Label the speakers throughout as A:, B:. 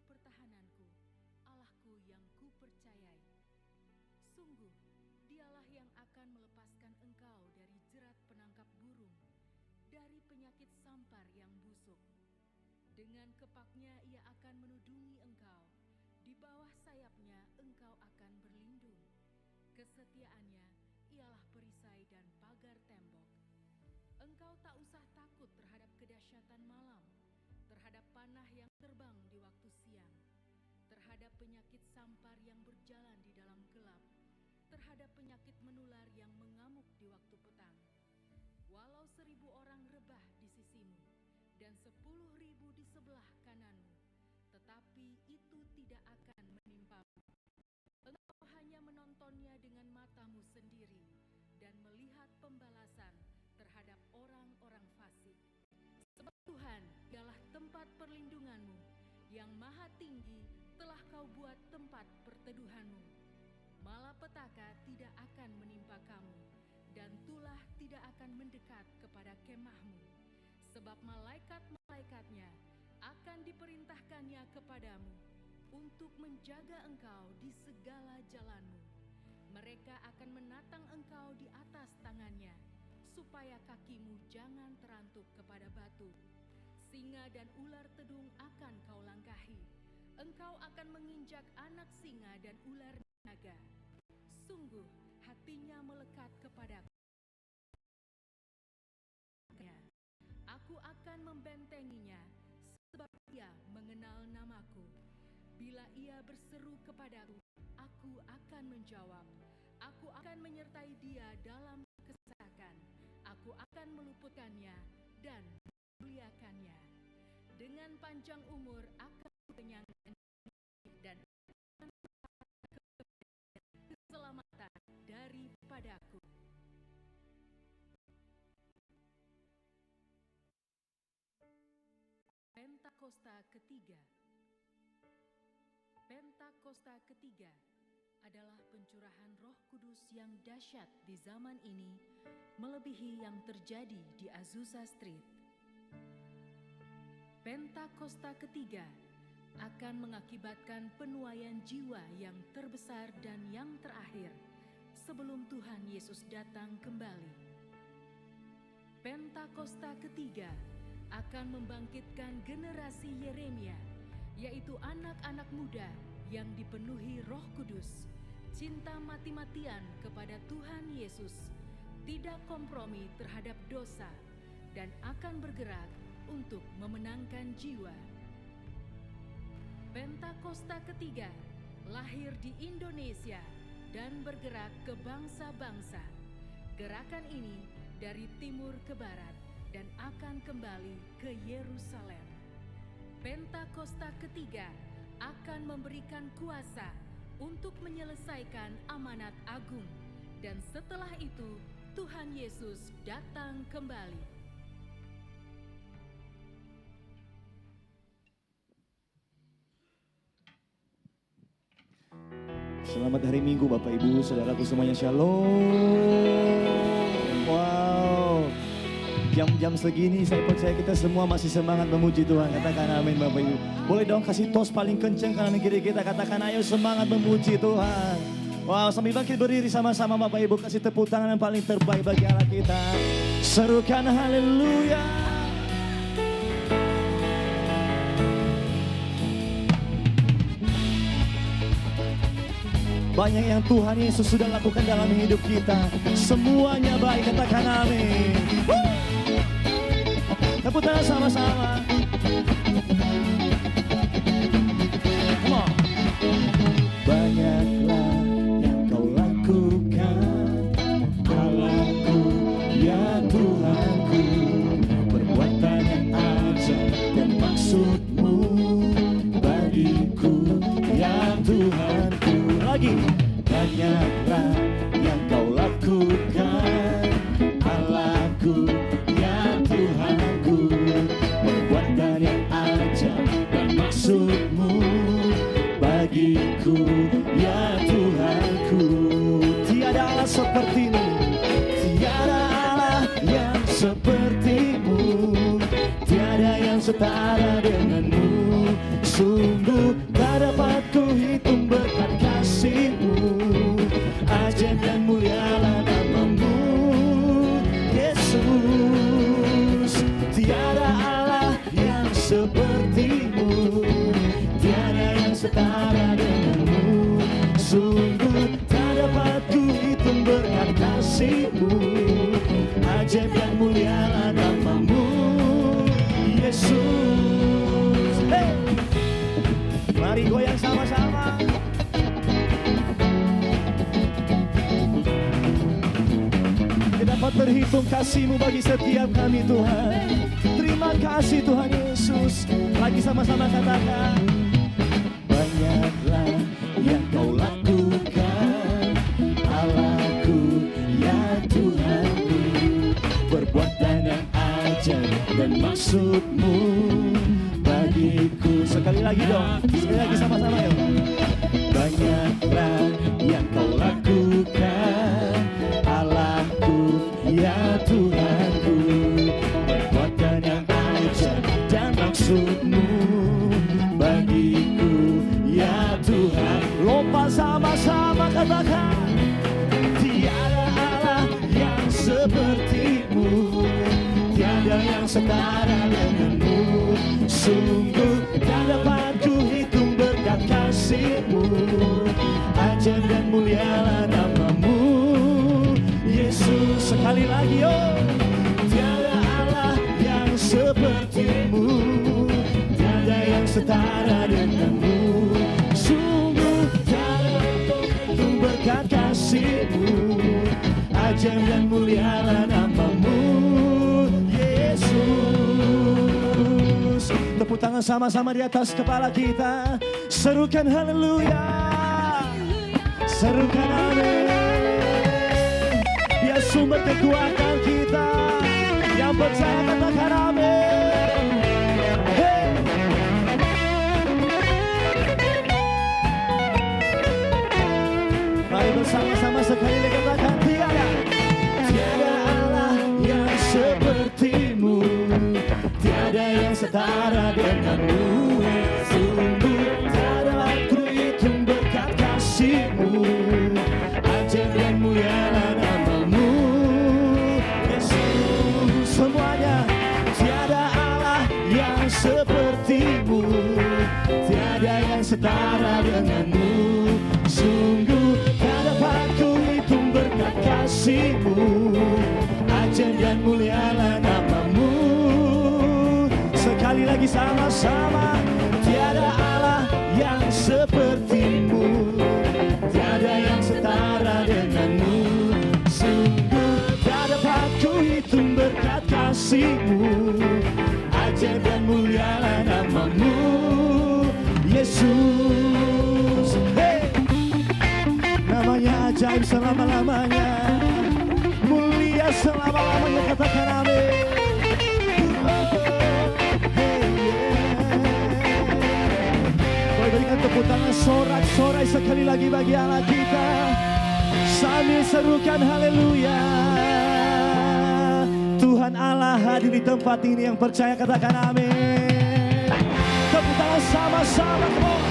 A: pertahananku, Allahku yang kupercayai. Sungguh, Dialah yang akan melepaskan engkau dari jerat penangkap burung, dari penyakit sampar yang busuk. Dengan kepaknya Ia akan menudungi engkau, di bawah sayapnya engkau akan berlindung. Kesetiaannya ialah perisai dan pagar tembok. Engkau tak usah takut terhadap kedahsyatan malam, terhadap panah yang terbang di waktu siang, terhadap penyakit sampar yang berjalan di dalam gelap, terhadap penyakit menular yang mengamuk di waktu petang. Walau 1000 orang rebah di sisimu dan 10.000 di sebelah kananmu, tetapi itu tidak akan menimpamu. Engkau hanya menontonnya dengan matamu sendiri dan melihat pembalasan terhadap orang-orang fasik. Sebab Tuhan ialah tempat perlindunganmu, yang maha tinggi telah kau buat tempat perteduhanmu. Malapetaka tidak akan menimpa kamu, dan tulah tidak akan mendekat kepada kemahmu. Sebab malaikat-malaikatnya akan diperintahkannya kepadamu untuk menjaga engkau di segala jalanmu. Mereka akan menatang engkau di atas tangannya, supaya kakimu jangan terantuk kepada batu. Singa dan ular tedung akan kau langkahi. Engkau akan menginjak anak singa dan ular naga. Sungguh hatinya melekat kepadaku. Aku akan membentenginya, sebab ia mengenal namaku. Bila ia berseru kepadaku, aku akan menjawab. Aku akan menyertai dia dalam kesesakan. Aku akan meluputkannya dan memuliakannya. Dengan panjang umur akan mengenyangkan dan akan keselamatan daripadaku. Pentakosta ketiga. Pentakosta ketiga adalah pencurahan Roh Kudus yang dahsyat di zaman ini, melebihi yang terjadi di Azusa Street. Pentakosta ketiga akan mengakibatkan penuaian jiwa yang terbesar dan yang terakhir sebelum Tuhan Yesus datang kembali. Pentakosta ketiga akan membangkitkan generasi Yeremia, yaitu anak-anak muda yang dipenuhi Roh Kudus, cinta mati-matian kepada Tuhan Yesus, tidak kompromi terhadap dosa, dan akan bergerak untuk memenangkan jiwa. Pentakosta ketiga lahir di Indonesia dan bergerak ke bangsa-bangsa. Gerakan ini dari timur ke barat dan akan kembali ke Yerusalem. Pentakosta ketiga akan memberikan kuasa untuk menyelesaikan amanat agung, dan setelah itu Tuhan Yesus datang kembali.
B: Selamat hari Minggu Bapak Ibu, saudaraku semuanya, shalom. Wow, jam-jam segini saya percaya kita semua masih semangat memuji Tuhan. Katakan amin Bapak Ibu. Boleh dong kasih tos paling kenceng kanan kiri kita, katakan ayo semangat memuji Tuhan. Wow, sambil bangkit berdiri sama-sama Bapak Ibu, kasih tepuk tangan yang paling terbaik bagi Allah kita. Serukan haleluya. Banyak yang Tuhan Yesus sudah lakukan dalam hidup kita. Semuanya baik, katakan amin. Tepuk tangan sama-sama. Come on. Banyaklah yang kau lakukan, Allahku ya Tuhanku. Perbuatan yang ajaib dan maksudmu bagiku ya Tuhanku. Lagi. Banyaklah yang kau lakukan, Allahku ya Tuhanku. Perbuatan yang ajaib dan maksudmu bagiku ya Tuhanku. Tiada Allah sepertimu, tiada Allah yang sepertimu, tiada yang setara denganmu. Sungguh ajaib dan mulialah nama-Mu, Yesus. Hey! Mari goyang sama-sama. Dapat terhitung kasih-Mu bagi setiap kami Tuhan. Terima kasih Tuhan Yesus. Lagi sama-sama katakan, banyaklah yang Kau lakukan, Allahku ya Tuhanku. Perbuatan yang ajaib dan maksud-Mu bagiku. Sekali lagi dong, sekali lagi sama-sama yuk. Banyaklah yang Kau lakukan, Allahku ya Tuhanku. Perbuatan yang ajaib dan maksud-Mu bagiku ya Tuhan. Lompat sama-sama katakan, tiada Allah yang seperti-Mu, tiada yang setara dengan-Mu. Sungguh tak dapat ku hitung berkat kasih-Mu, ajaib dan mulialah nama-Mu, Yesus. Sekali lagi oh, tiada Allah yang seperti-Mu, tiada yang setara dengan-Mu. Sungguh tak dapat hitung berkat kasih-Mu, ajaib dan mulialah nama-Mu, Yesus. Tepuk tangan sama-sama di atas kepala kita. Serukan haleluya, serukan amin. Dia sumber kekuatan kita. Yang percaya katakan amin. Hey. Mari bersama-sama sekali lagi katakan, tiada Allah yang seperti-Mu, tiada yang setara dengan-Mu. Sungguh tak dapat ku hitung berkat kasih-Mu, ajaib dan mulialah nama-Mu, Yesus. Semuanya, tiada Allah yang seperti-Mu, tiada yang setara dengan-Mu. Sungguh tak dapat ku hitung berkat kasih-Mu, ajaib dan mulialah nama-Mu. Sekali lagi sama-sama, tiada Allah yang seperti-Mu, tiada yang setara dengan-Mu. Sungguh tak dapat ku hitung berkat kasih-Mu, ajaib dan mulialah nama-Mu, Yesus. Hey! Namanya ajaib selama-lamanya, mulia selama-lamanya, katakan amin. Berikan tepuk tangan sorak-sorai sekali lagi bagi Allah kita, sambil serukan haleluya. Tuhan Allah hadir di tempat ini, yang percaya katakan amin. Tepuk tangan sama-sama, come on.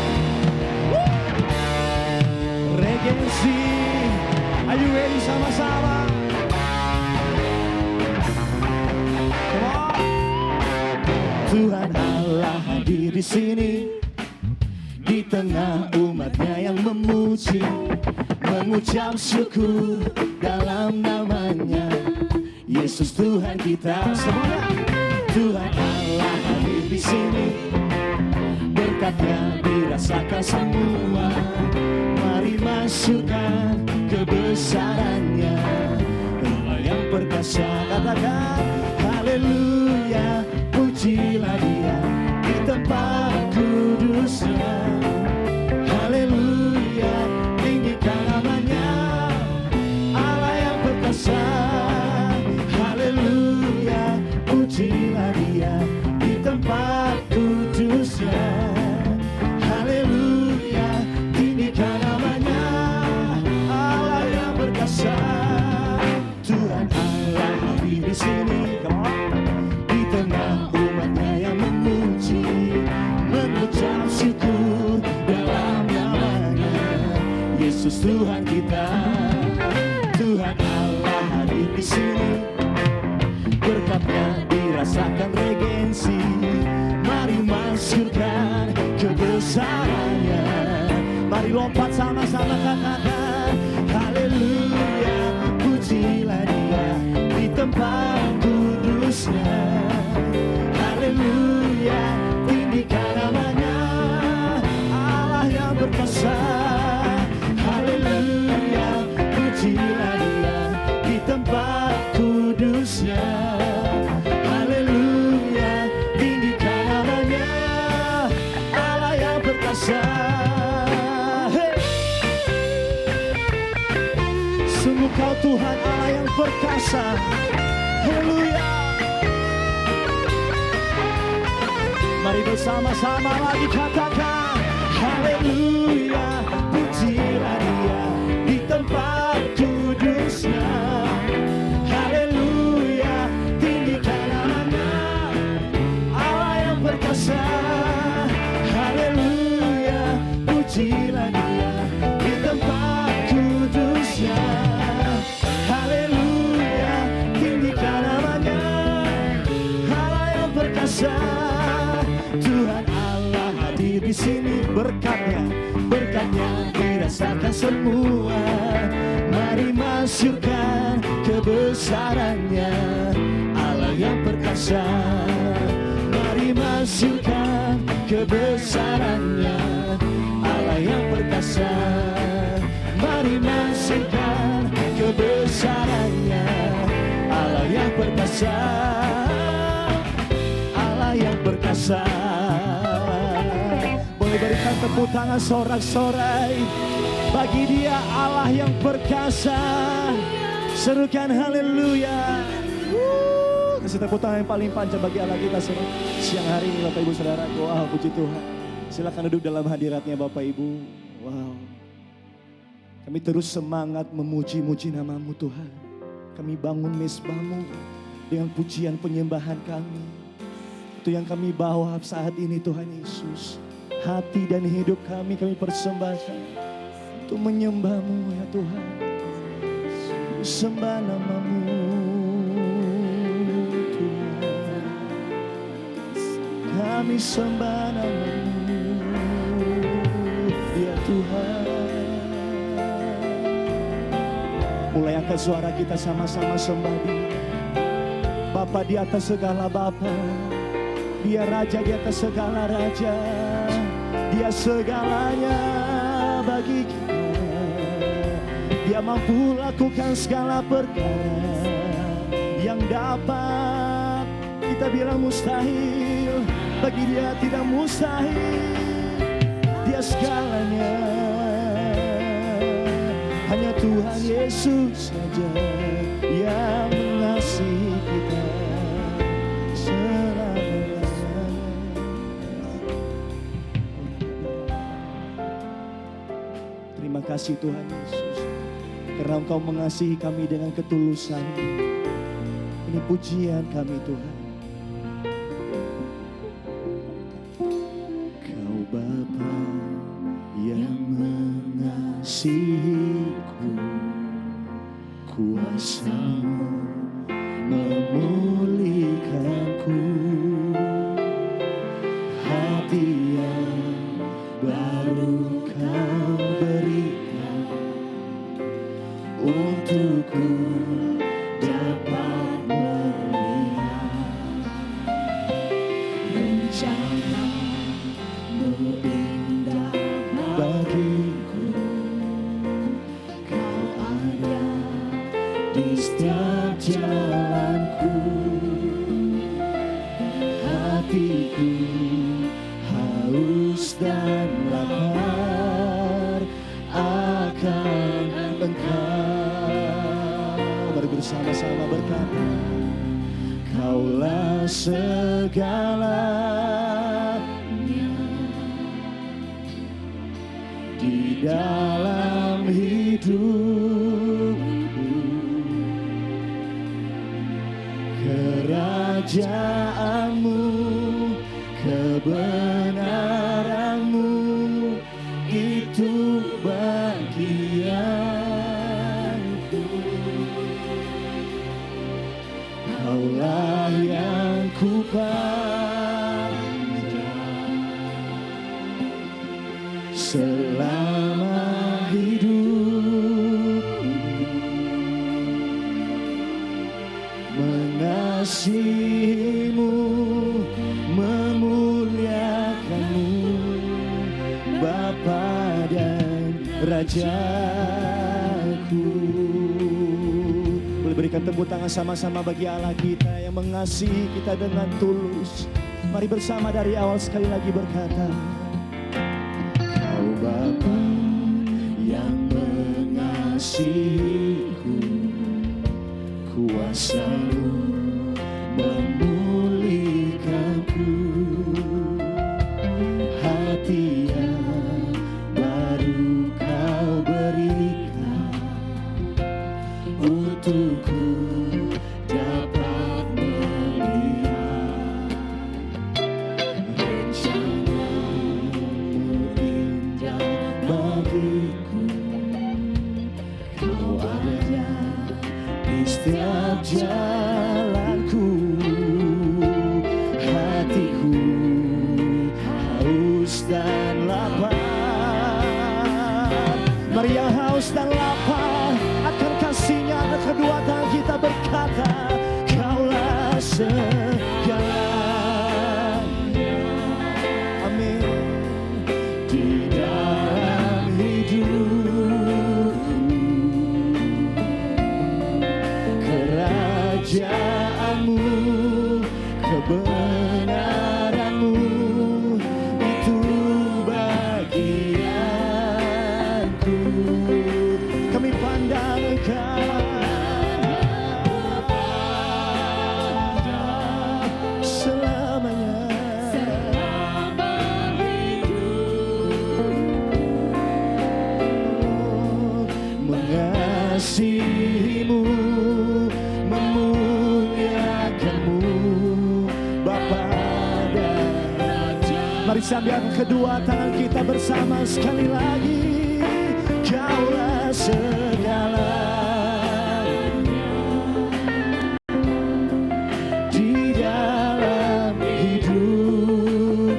B: Regency, are you ready sama-sama? Come on. Tuhan Allah hadir di sini, di tengah umatnya yang memuji, mengucap syukur dalam namanya, Yesus Tuhan kita. Semuanya, Tuhan Allah hadir di sini, berkatnya dirasakan semua. Mari masukkan kebesarannya, Allah yang perkasa. Katakan haleluya, pujilah Dia di tempat kudusnya. Haleluya, tinggikan namanya, Allah yang perkasa. Haleluya, pujilah Dia di tempat kudusnya. Haleluya, tinggikan namanya, Allah yang perkasa. Tuhan Allah hadir di sini, come on. Di tengah umatnya yang memuji, mengucap syukur dalam namanya, Yesus Tuhan kita. Tuhan Allah hadir di sini, berkatnya dirasakan regensi. Mari masukkan kebesarannya, mari lompat sama-sama katakan haleluya, pujilah Dia di tempat kudusnya. Haleluya, tinggikan namanya, Allah yang berkuasa. Haleluya, pujilah Dia di tempat kudusnya. Haleluya, tinggikan namanya, Allah yang berkuasa. Sungguh Kau Tuhan Allah yang perkasa. Haleluya. Mari bersama-sama lagi katakan, haleluya, pujilah Dia di tempat kudusnya. Haleluya, tinggikan namanya, Allah yang perkasa. Haleluya, pujilah Dia di tempat kudusnya. Haleluya, tinggikan namanya, Allah yang perkasa. Tuhan Allah hadir di sini, berkatnya dirasakan semua. Mari masyurkan kebesarannya, Allah yang perkasa. Mari masyurkan kebesarannya, Allah yang perkasa. Mari masyurkan kebesarannya, Allah yang perkasa. Allah yang perkasa. Boleh berikan tepuk tangan sorak-sorai bagi Dia, Allah yang perkasa. Serukan haleluya. Kasih tepuk tangan yang paling panjang bagi Allah kita siang hari ini, Bapak Ibu Saudaraku. Wow, puji Tuhan. Silakan duduk dalam hadiratnya Bapak Ibu. Wow. Kami terus semangat memuji-muji nama-Mu Tuhan. Kami bangun mezbah-Mu dengan pujian penyembahan kami. Itu yang kami bawa saat ini Tuhan Yesus. Hati dan hidup kami persembahkan untuk menyembah-Mu ya Tuhan. Sembah nama-Mu Tuhan. Kami sembah nama-Mu ya Tuhan. Mulai angkat suara kita sama-sama sembah Dia. Bapa di atas segala Bapa, Dia Raja di atas segala Raja, Dia segalanya bagi kita. Dia mampu lakukan segala perkara yang dapat kita bilang mustahil. Bagi Dia tidak mustahil. Dia segalanya. Hanya Tuhan Yesus saja yang mengasihi kita selamanya. Terima kasih Tuhan Yesus, karena Engkau mengasihi kami dengan ketulusan. Ini pujian kami Tuhan. Kau Bapa yang mengasihiku, kuasa-Mu memulihkanku. Hati yang baru Kau berikan untukku dapat melihat rencana-Mu indah bagiku. Kau ada di setiap jalanku. Hatiku haus dan lapar akan Engkau. Mari bersama-sama berkata, Kaulah segalanya di dalam hidupku. Kerajaan-Mu, kebenaran-Mu, itu bagianku. Kaulah yang kupandang selama hidupku. Mengasihi Rajaku. Boleh berikan tepuk tangan sama-sama bagi Allah kita yang mengasihi kita dengan tulus. Mari bersama dari awal sekali lagi berkata, Kau Bapa yang mengasihiku, kuasa-Mu memulihkanku, hati yang baru Kau berikan untukku dapat melihat rencana-Mu indah bagiku. Kau ada di setiap jalanku, hatiku haus dan lapar. Mari yang haus dan lapar akan kasih-Nya, kedua tangan kita berkata, Kaulah segalanya. Amin. Di dalam hidup kerajaan-Mu, kebenaran-Mu itu bagianku. Kami pandang Engkau selamanya. Mengasihi-Mu, memuliakan-Mu, Bapa dan Raja. Mari sambil kedua tangan kita bersama sekali lagi. Kaulah segalanya di dalam hidupku,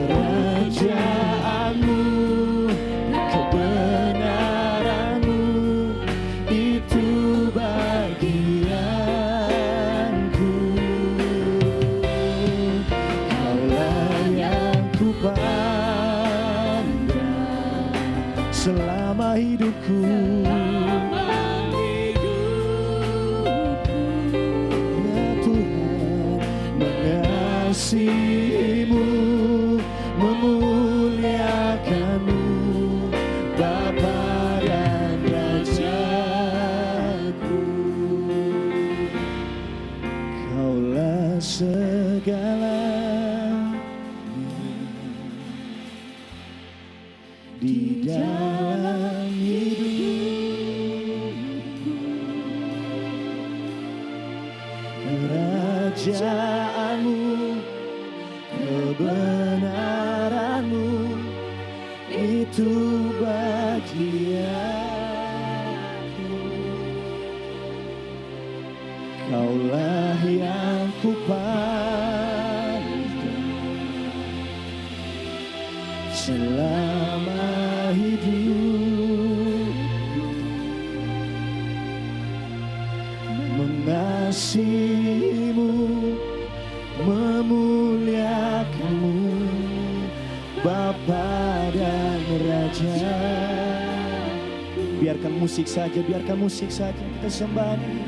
B: kerajaan-Mu, kebenaran-Mu itu bagianku. Kaulah yang kupandang selama hidupku. Ya Tuhan, mengasihi-Mu, memuliakan-Mu, Bapa dan Rajaku. Kaulah segalanya di dalam hidupku, kerajaan-Mu, kebenaran-Mu itu bagianku. Kaulah yang kupandang selama hidup, mengasihi-Mu, memuliakan-Mu, Bapa dan Raja. Biarkan musik saja, biarkan musik saja, kita sembah Dia.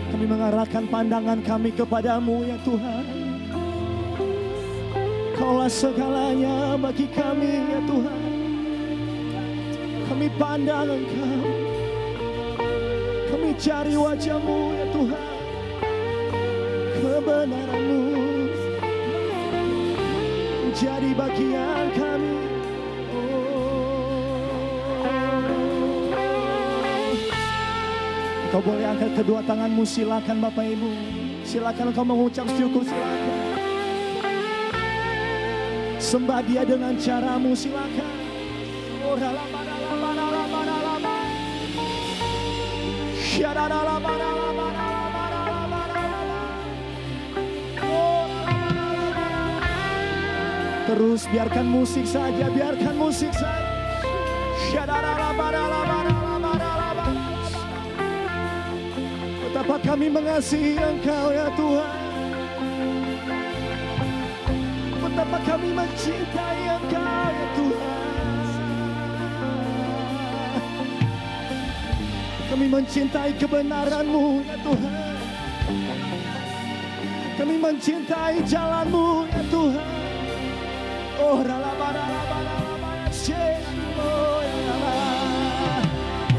B: Kami mengarahkan pandangan kami kepadamu ya Tuhan. Kaulah segalanya bagi kami ya Tuhan. Kami pandang Engkau, kami cari wajah-Mu ya Tuhan. Kebenaran-Mu menjadi bagian kami. Kau boleh angkat kedua tanganmu, silakan Bapak Ibu. Silakan kau mengucap syukur, silakan. Sembah Dia dengan caramu, silakan. Terus biarkan musik saja, biarkan musik saja. Betapa kami mengasihi Engkau ya Tuhan. mencintai Engkau ya Tuhan. Kami mencintai kebenaran-Mu ya Tuhan. Kami mencintai jalan-Mu ya Tuhan. Oh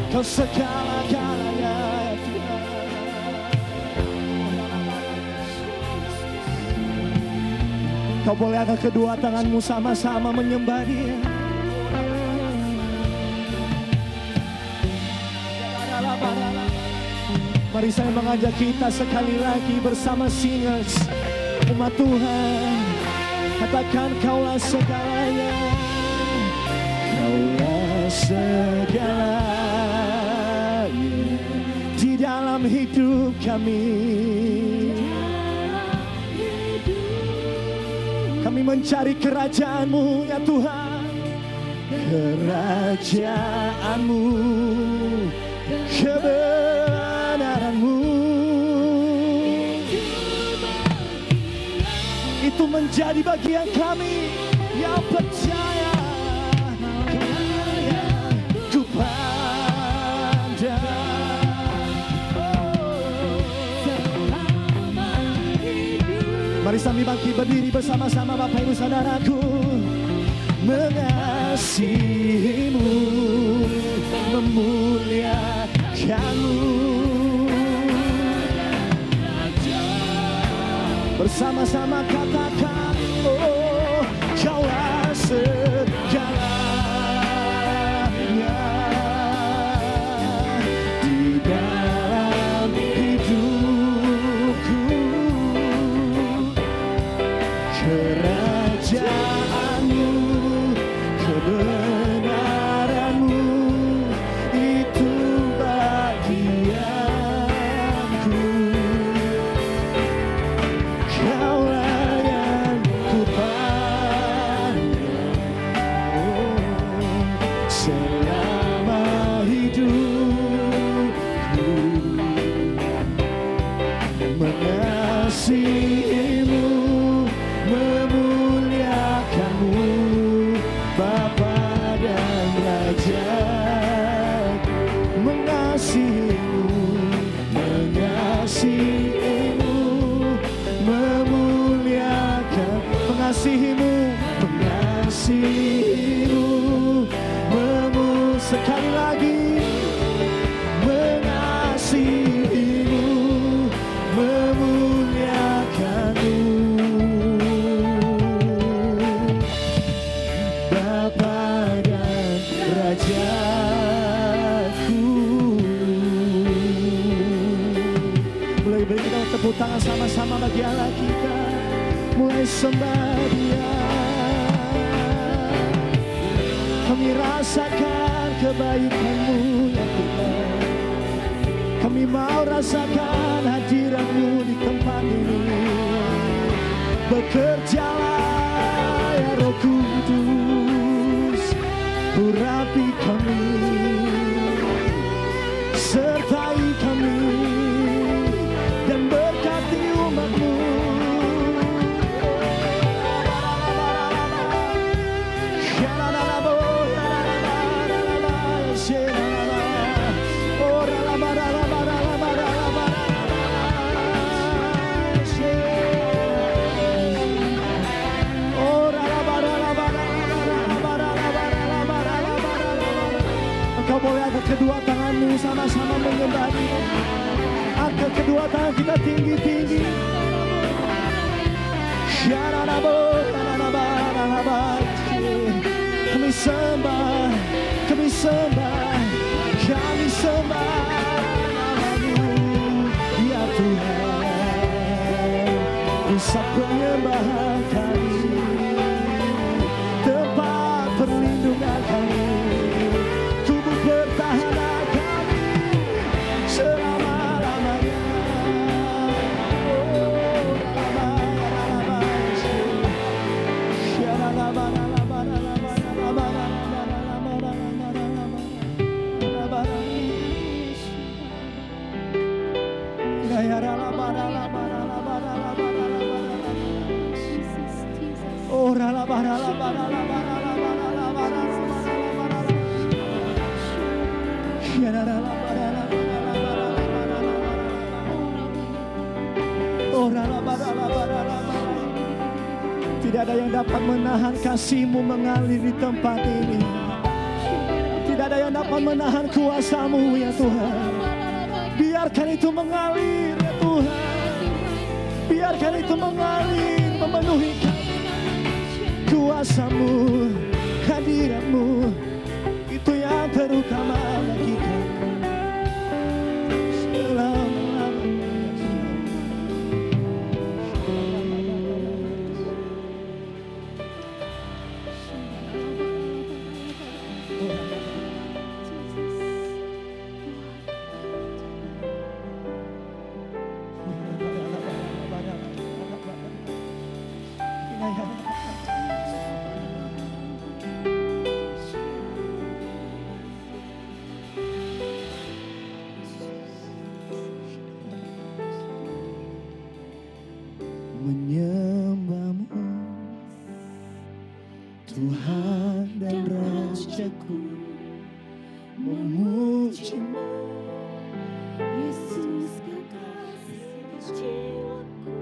B: Kau segala-galanya ya Tuhan. Kau boleh angkat kedua tanganmu sama-sama menyembah Dia. Mari saya mengajak kita sekali lagi bersama singers, umat Tuhan. Katakan Kaulah segalanya, Kaulah segalanya di dalam hidup kami. Kami mencari kerajaan-Mu ya Tuhan. Kerajaan-Mu, kebenaran-Mu, itu menjadi bagian kami yang percaya kepada Mari sambil bangkit berdiri bersama-sama Bapak Ibu Saudaraku. Mengasihi-Mu, memuliakan-Mu, bersama-sama katakan, oh Kaulah segalanya di dalam hidupku. Kerajaan-Mu, kebenaran-Mu, itu bagianku. Kaulah yang ku pandang selama hidupku. Mengasihi-Mu, memuliakan-Mu, Bapa dan Raja. Mengasihi-Mu, mengasihi-Mu, memuliakan. Mengasihi-Mu, mengasihi-Mu, sekali lagi. Mengasihi-Mu, memuliakan-Mu, Bapa dan Rajaku. Mulai beri kita tepuk tangan sama-sama bagi Allah kita. Mulai sembah Dia. Kami rasakan kebaikan-Mu ya Tuhan. Kami mau rasakan hadirat-Mu di tempat ini. Bekerjalah ya Roh Kudus, urapi kami, sertai kami, dan berkati umat-Mu. Engkau boleh angkat kedua tanganmu sama-sama menyembah Dia. Angkat kedua tangan kita tinggi-tinggi. Kami sembah, kami sembah, kami sembah nama-Mu ya Tuhan. Pusat penyembahan kami, tempat perlindungan kami, tubuh pertahanan kami selama-lamanya. Tidak ada yang dapat menahan kasih-Mu mengalir di tempat ini. Tidak ada yang dapat menahan kuasa-Mu ya Tuhan. Biarkan itu mengalir ya Tuhan. Biarkan itu mengalir, memenuhi kami. Kuasa-Mu, hadirat-Mu, itu yang terutama bagi kami. Menyembah-Mu Tuhan dan Rajaku, memuji-Mu Yesus kekasih jiwaku,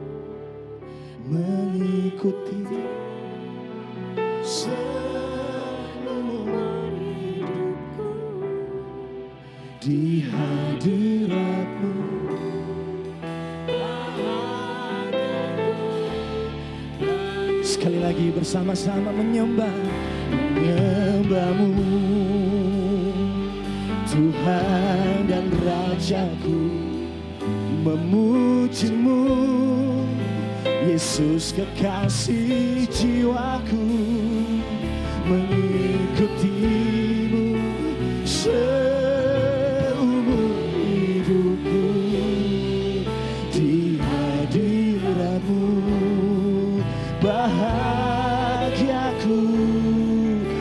B: mengikuti seluruh hidupku di hadirat-Mu. Sekali lagi bersama-sama menyembah-Mu Tuhan dan Rajaku, memuji-Mu Yesus kekasih jiwaku, mengikuti-Mu seumur hidupku di hadirat-Mu. Bahagiaku,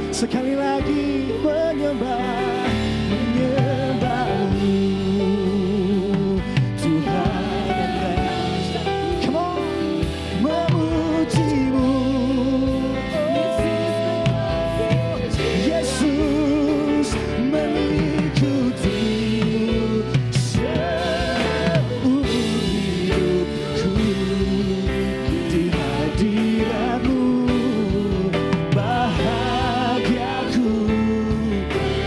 B: sekali lagi menyembah-Mu Tuhan dan Raja. Come on, memuji-Mu Yesus, mengikuti-Mu seumur hidupku di hadirat-Mu. Bahagiaku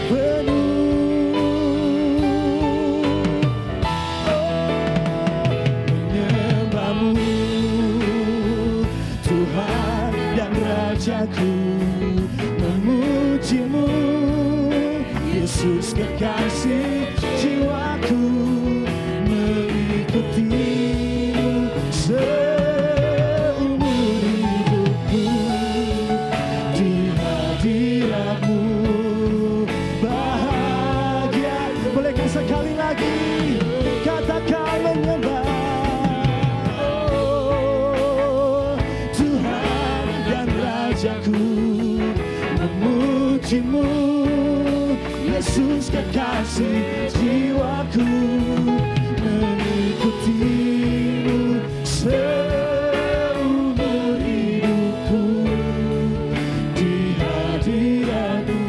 B: penuh, menyembah-Mu Tuhan dan Rajaku, memuji-Mu Yesus kekasih jiwaku, mengikuti-Mu seumur hidupku di hadirat-Mu. Bahagia, bolehkah sekali lagi katakan menyembah Tuhan dan Rajaku, memuji-Mu Yesus kekasih jiwaku, mengikuti-Mu seumur hidupku di hadirat-Mu.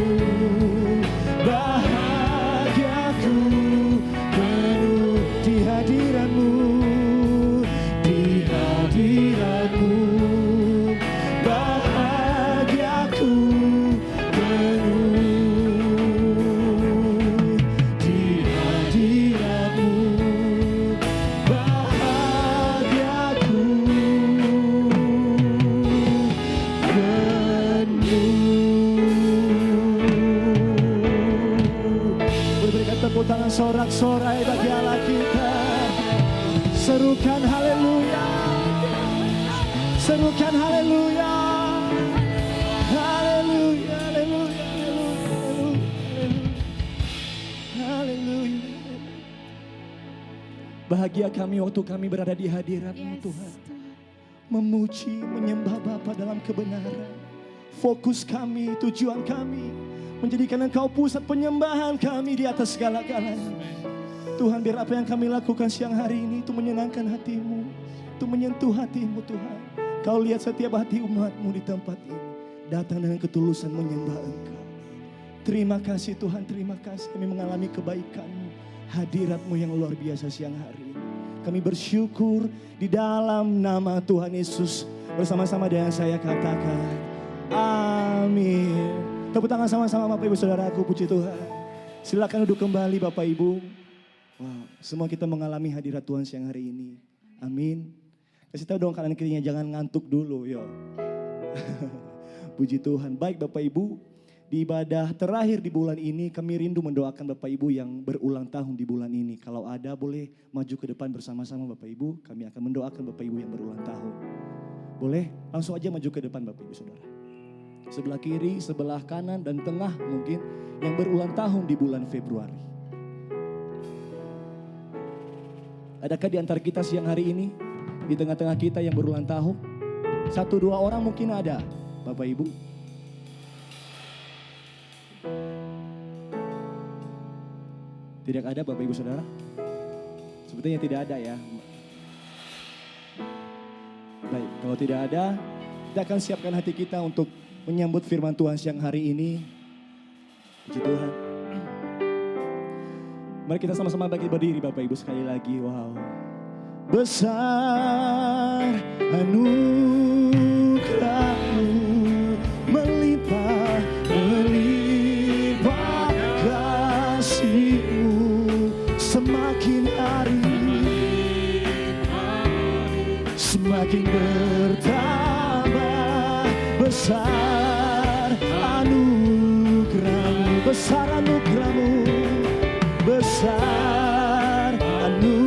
B: Bahagiaku penuh di hadirat-Mu, di hadirat-Mu. Bahagiaku penuh di hadirat-Mu. Bahagiaku berikan tepuk tangan sorak-sorai bagi Allah kita. Serukan haleluya, serukan haleluya, haleluya, haleluya, haleluya. Bahagia kami waktu kami berada di hadirat-Mu Tuhan, memuji, menyembah Bapa dalam kebenaran. Fokus kami, tujuan kami menjadikan Engkau pusat penyembahan kami di atas segala-galanya. Tuhan, biar apa yang kami lakukan siang hari ini itu menyenangkan hati-Mu, itu menyentuh hati-Mu Tuhan. Kau lihat setiap hati umat-Mu di tempat ini. Datang dengan ketulusan menyembah Engkau. Terima kasih Tuhan, terima kasih kami mengalami kebaikan-Mu. Hadirat-Mu yang luar biasa siang hari ini. Kami bersyukur di dalam nama Tuhan Yesus. Bersama-sama dengan saya katakan, amin. Tepuk tangan sama-sama Bapak Ibu Saudaraku, puji Tuhan. Silakan duduk kembali Bapak Ibu. Wow, semua kita mengalami hadirat Tuhan siang hari ini. Amin. Kasih tahu dong kanan kirinya, jangan ngantuk dulu, yo. Puji Tuhan. Baik Bapak Ibu, di ibadah terakhir di bulan ini kami rindu mendoakan Bapak Ibu yang berulang tahun di bulan ini. Kalau ada boleh maju ke depan bersama-sama Bapak Ibu. Kami akan mendoakan Bapak Ibu yang berulang tahun. Boleh langsung aja maju ke depan Bapak Ibu Saudara. Sebelah kiri, sebelah kanan dan tengah mungkin yang berulang tahun di bulan Februari. Adakah di antara kita siang hari ini, di tengah-tengah kita yang berulang tahun? 1-2 orang mungkin ada Bapak Ibu. Tidak ada Bapak Ibu Saudara? Sepertinya tidak ada ya. Baik, kalau tidak ada, kita akan siapkan hati kita untuk menyambut firman Tuhan siang hari ini. Puji Tuhan. Mari kita sama-sama berdiri Bapak Ibu sekali lagi. Wow. Besar anugerah-Mu, melimpah kasih-Mu, semakin hari semakin bertambah. Besar anugerah-Mu, besar anugerah-Mu, besar anugerah-Mu,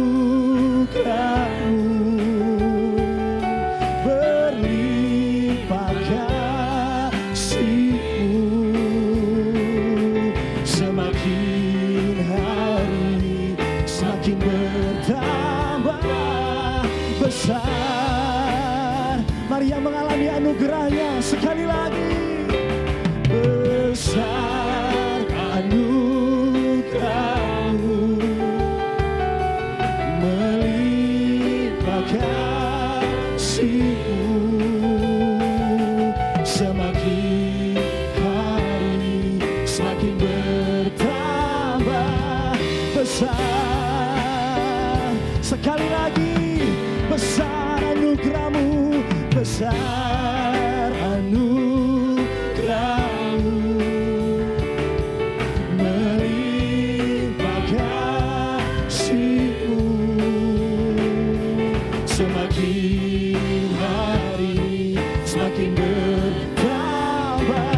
B: berlimpah kasih-Mu, semakin hari semakin bertambah. Besar, mari yang mengalami anugerahnya sekali lagi. Besar anugerah-Mu, melimpah kasih-Mu, semakin hari semakin bertambah. Besar, sekali lagi. Besar anugerah-Mu, besar anugerah-Mu, melimpah kasih-Mu, semakin hari semakin bertambah.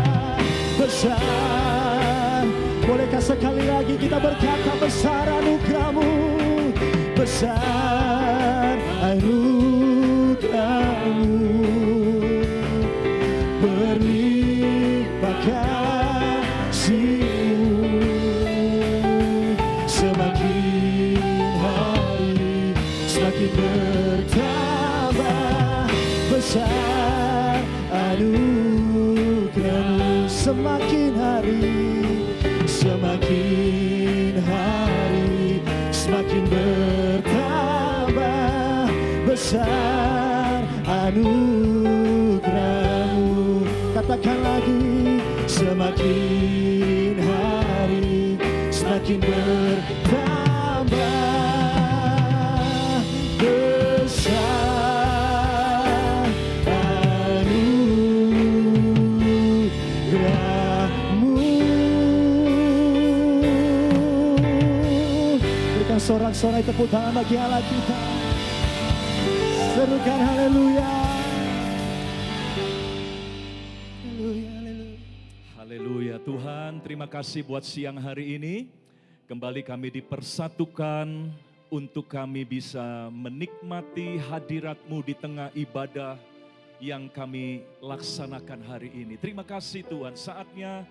B: Besar, bolehkah sekali lagi kita berkata besar anugerah-Mu, besar anugerah-Mu, berlimpah kasih-Mu, semakin hari semakin bertambah. Besar anugerah-Mu, semakin hari semakin bertambah. Besar anugerah-Mu, katakan lagi, semakin hari semakin bertambah. Besar anugerah-Mu. Berikan sorak-sorai tepuk tangan bagi Allah kita. Serukan haleluya. Haleluya, haleluya.
C: Haleluya Tuhan, terima kasih buat siang hari ini. Kembali kami dipersatukan untuk kami bisa menikmati hadirat-Mu di tengah ibadah yang kami laksanakan hari ini. Terima kasih Tuhan, saatnya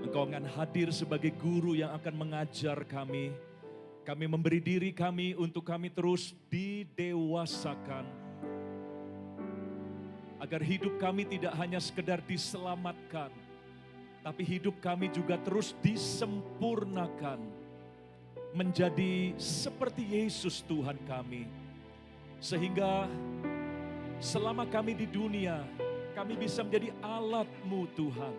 C: Engkau akan hadir sebagai guru yang akan mengajar kami. Kami memberi diri kami untuk kami terus didewasakan. Agar hidup kami tidak hanya sekedar diselamatkan, tapi hidup kami juga terus disempurnakan. Menjadi seperti Yesus Tuhan kami. Sehingga selama kami di dunia, kami bisa menjadi alat-Mu Tuhan.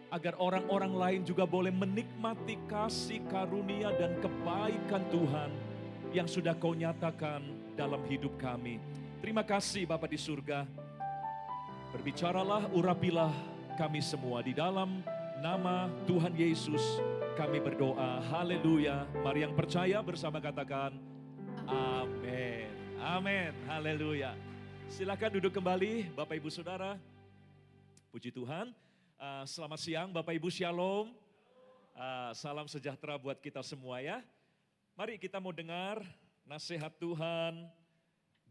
C: Agar orang-orang lain juga boleh menikmati kasih karunia dan kebaikan Tuhan yang sudah Kau nyatakan dalam hidup kami. Terima kasih Bapa di surga. Berbicaralah, urapilah kami semua di dalam nama Tuhan Yesus kami berdoa. Haleluya. Mari yang percaya bersama katakan amin. Amin. Haleluya. Silakan duduk kembali Bapak Ibu Saudara. Puji Tuhan. Selamat siang Bapak Ibu, Shalom. Salam sejahtera buat kita semua ya. Mari kita mau dengar nasihat Tuhan,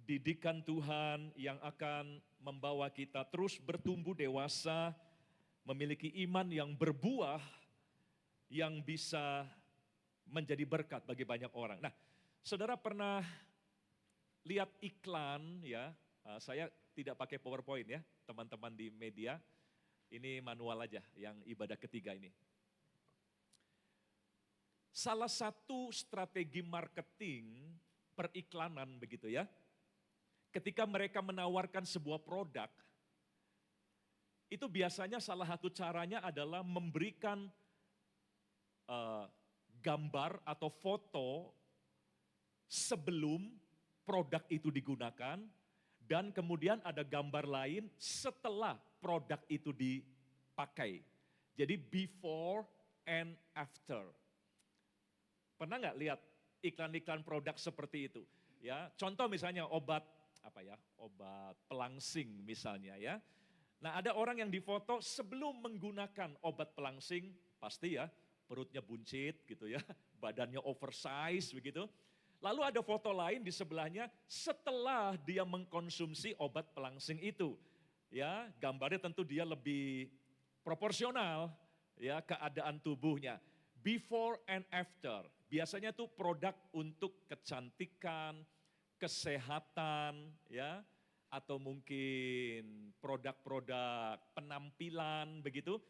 C: didikan Tuhan yang akan membawa kita terus bertumbuh dewasa, memiliki iman yang berbuah, yang bisa menjadi berkat bagi banyak orang. Nah, saudara pernah lihat iklan ya, saya tidak pakai PowerPoint ya, teman-teman di media. Ini manual aja yang ibadah ketiga ini. Salah satu strategi marketing periklanan begitu ya. Ketika mereka menawarkan sebuah produk, itu biasanya salah satu caranya adalah memberikan gambar atau foto sebelum produk itu digunakan, dan kemudian ada gambar lain setelah produk itu dipakai. Jadi before and after. Pernah nggak lihat iklan-iklan produk seperti itu? Ya, contoh misalnya obat obat pelangsing misalnya ya. Nah ada orang yang difoto sebelum menggunakan obat pelangsing, pasti ya perutnya buncit gitu ya, badannya oversize begitu. Lalu ada foto lain di sebelahnya setelah dia mengkonsumsi obat pelangsing itu. Ya, gambarnya tentu dia lebih proporsional ya keadaan tubuhnya. Before and after. Biasanya tuh produk untuk kecantikan, kesehatan ya, atau mungkin produk-produk penampilan begitu.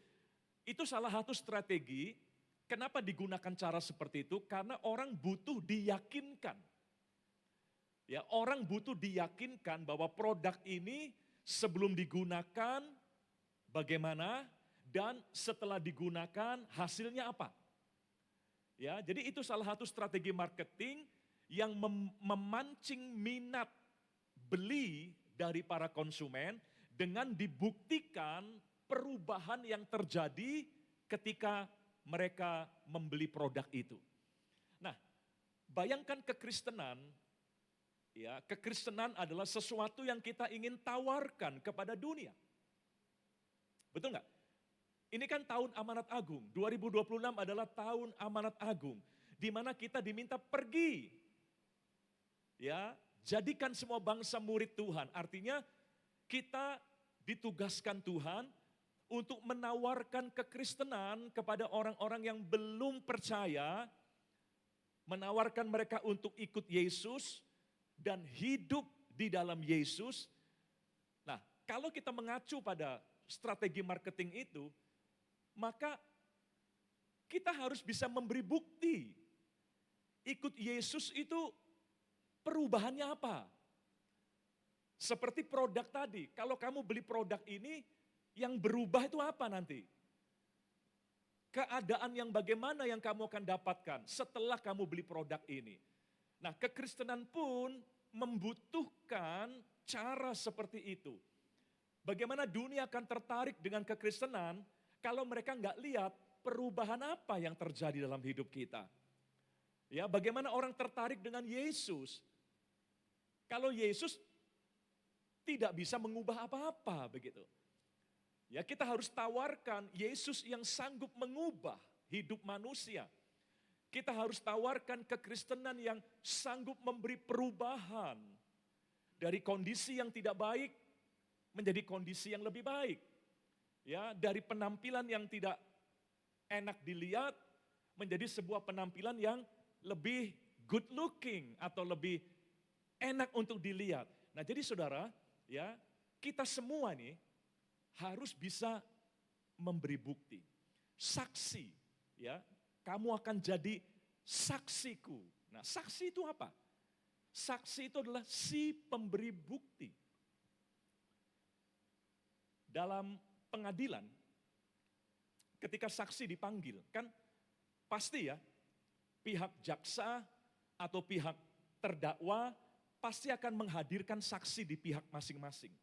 C: Itu salah satu strategi. Kenapa digunakan cara seperti itu? Karena orang butuh diyakinkan. Ya, orang butuh diyakinkan bahwa produk ini sebelum digunakan bagaimana dan setelah digunakan hasilnya apa. Ya, jadi itu salah satu strategi marketing yang memancing minat beli dari para konsumen dengan dibuktikan perubahan yang terjadi ketika mereka membeli produk itu. Nah, bayangkan kekristenan, ya, kekristenan adalah sesuatu yang kita ingin tawarkan kepada dunia. Betul nggak? Ini kan tahun amanat agung, 2026 adalah tahun amanat agung, di mana kita diminta pergi, ya, jadikan semua bangsa murid Tuhan. Artinya kita ditugaskan Tuhan untuk menawarkan kekristenan kepada orang-orang yang belum percaya, menawarkan mereka untuk ikut Yesus dan hidup di dalam Yesus. Nah, kalau kita mengacu pada strategi marketing itu, maka kita harus bisa memberi bukti. Ikut Yesus itu perubahannya apa? Seperti produk tadi, kalau kamu beli produk ini, yang berubah itu apa nanti? Keadaan yang bagaimana yang kamu akan dapatkan setelah kamu beli produk ini. Nah, kekristenan pun membutuhkan cara seperti itu. Bagaimana dunia akan tertarik dengan kekristenan kalau mereka nggak lihat perubahan apa yang terjadi dalam hidup kita. Ya, bagaimana orang tertarik dengan Yesus kalau Yesus tidak bisa mengubah apa-apa begitu. Ya, kita harus tawarkan Yesus yang sanggup mengubah hidup manusia. Kita harus tawarkan kekristenan yang sanggup memberi perubahan dari kondisi yang tidak baik menjadi kondisi yang lebih baik. Ya, dari penampilan yang tidak enak dilihat menjadi sebuah penampilan yang lebih good looking atau lebih enak untuk dilihat. Nah, jadi saudara, ya, kita semua nih harus bisa memberi bukti. Saksi, ya. Kamu akan jadi saksiku. Nah, saksi itu apa? Saksi itu adalah si pemberi bukti. dalam pengadilan, ketika saksi dipanggil, kan pasti ya, pihak jaksa atau pihak terdakwa pasti akan menghadirkan saksi di pihak masing-masing.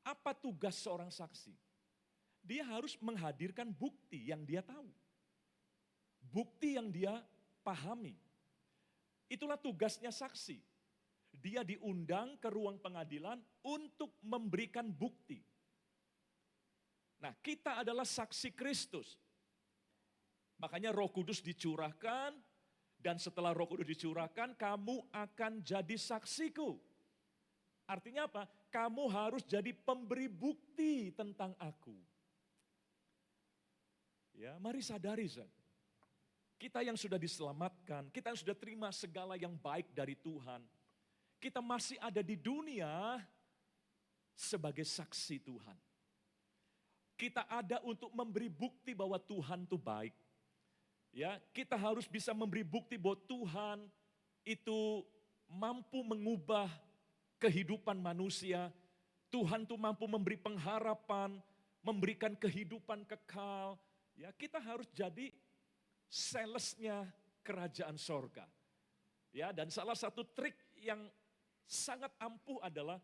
C: Apa tugas seorang saksi? Dia harus menghadirkan bukti yang dia tahu. Bukti yang dia pahami. Itulah tugasnya saksi. Dia diundang ke ruang pengadilan untuk memberikan bukti. Nah, kita adalah saksi Kristus. Makanya Roh Kudus dicurahkan, dan setelah Roh Kudus dicurahkan, kamu akan jadi saksiku. Artinya apa? Kamu harus jadi pemberi bukti tentang aku. Ya, mari sadari, kita yang sudah diselamatkan, kita yang sudah terima segala yang baik dari Tuhan, kita masih ada di dunia sebagai saksi Tuhan. Kita ada untuk memberi bukti bahwa Tuhan itu baik. Ya, kita harus bisa memberi bukti bahwa Tuhan itu mampu mengubah kehidupan manusia. Tuhan itu mampu memberi pengharapan, memberikan kehidupan kekal. Ya, kita harus jadi salesnya kerajaan sorga. Ya, dan salah satu trik yang sangat ampuh adalah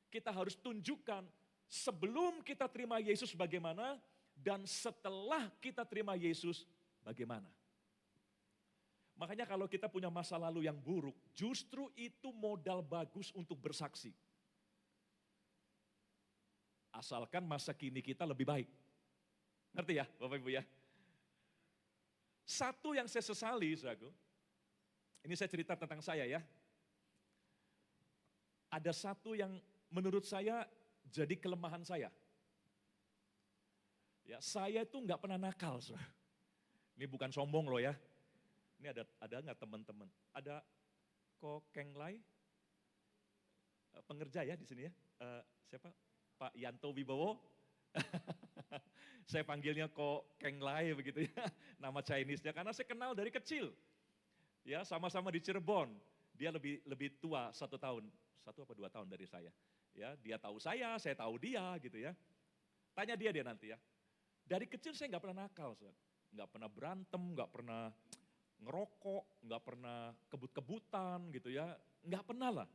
C: kita harus tunjukkan sebelum kita terima Yesus bagaimana, dan setelah kita terima Yesus bagaimana. Makanya kalau kita punya masa lalu yang buruk, justru itu modal bagus untuk bersaksi. Asalkan masa kini kita lebih baik. Ngerti ya Bapak Ibu ya? Satu yang saya sesali, saudaraku, ini saya cerita tentang saya ya. Ada satu yang menurut saya jadi kelemahan saya. Ya, saya itu nggak pernah nakal, saudara. Ini bukan sombong loh ya. Ini ada nggak teman-teman? Ada Ko Kenglai, pengerja ya di sini ya. Siapa? Pak Yanto Wibowo. Saya panggilnya Ko Kenglai begitu ya. Nama Chinese-nya karena saya kenal dari kecil. Ya, sama-sama di Cirebon. Dia lebih tua 1 tahun, 1 apa 2 tahun dari saya. Ya, dia tahu saya tahu dia gitu ya. Tanya dia nanti ya. Dari kecil saya nggak pernah nakal, nggak pernah berantem, nggak pernah ngerokok, nggak pernah kebut-kebutan gitu ya, nggak pernah lah.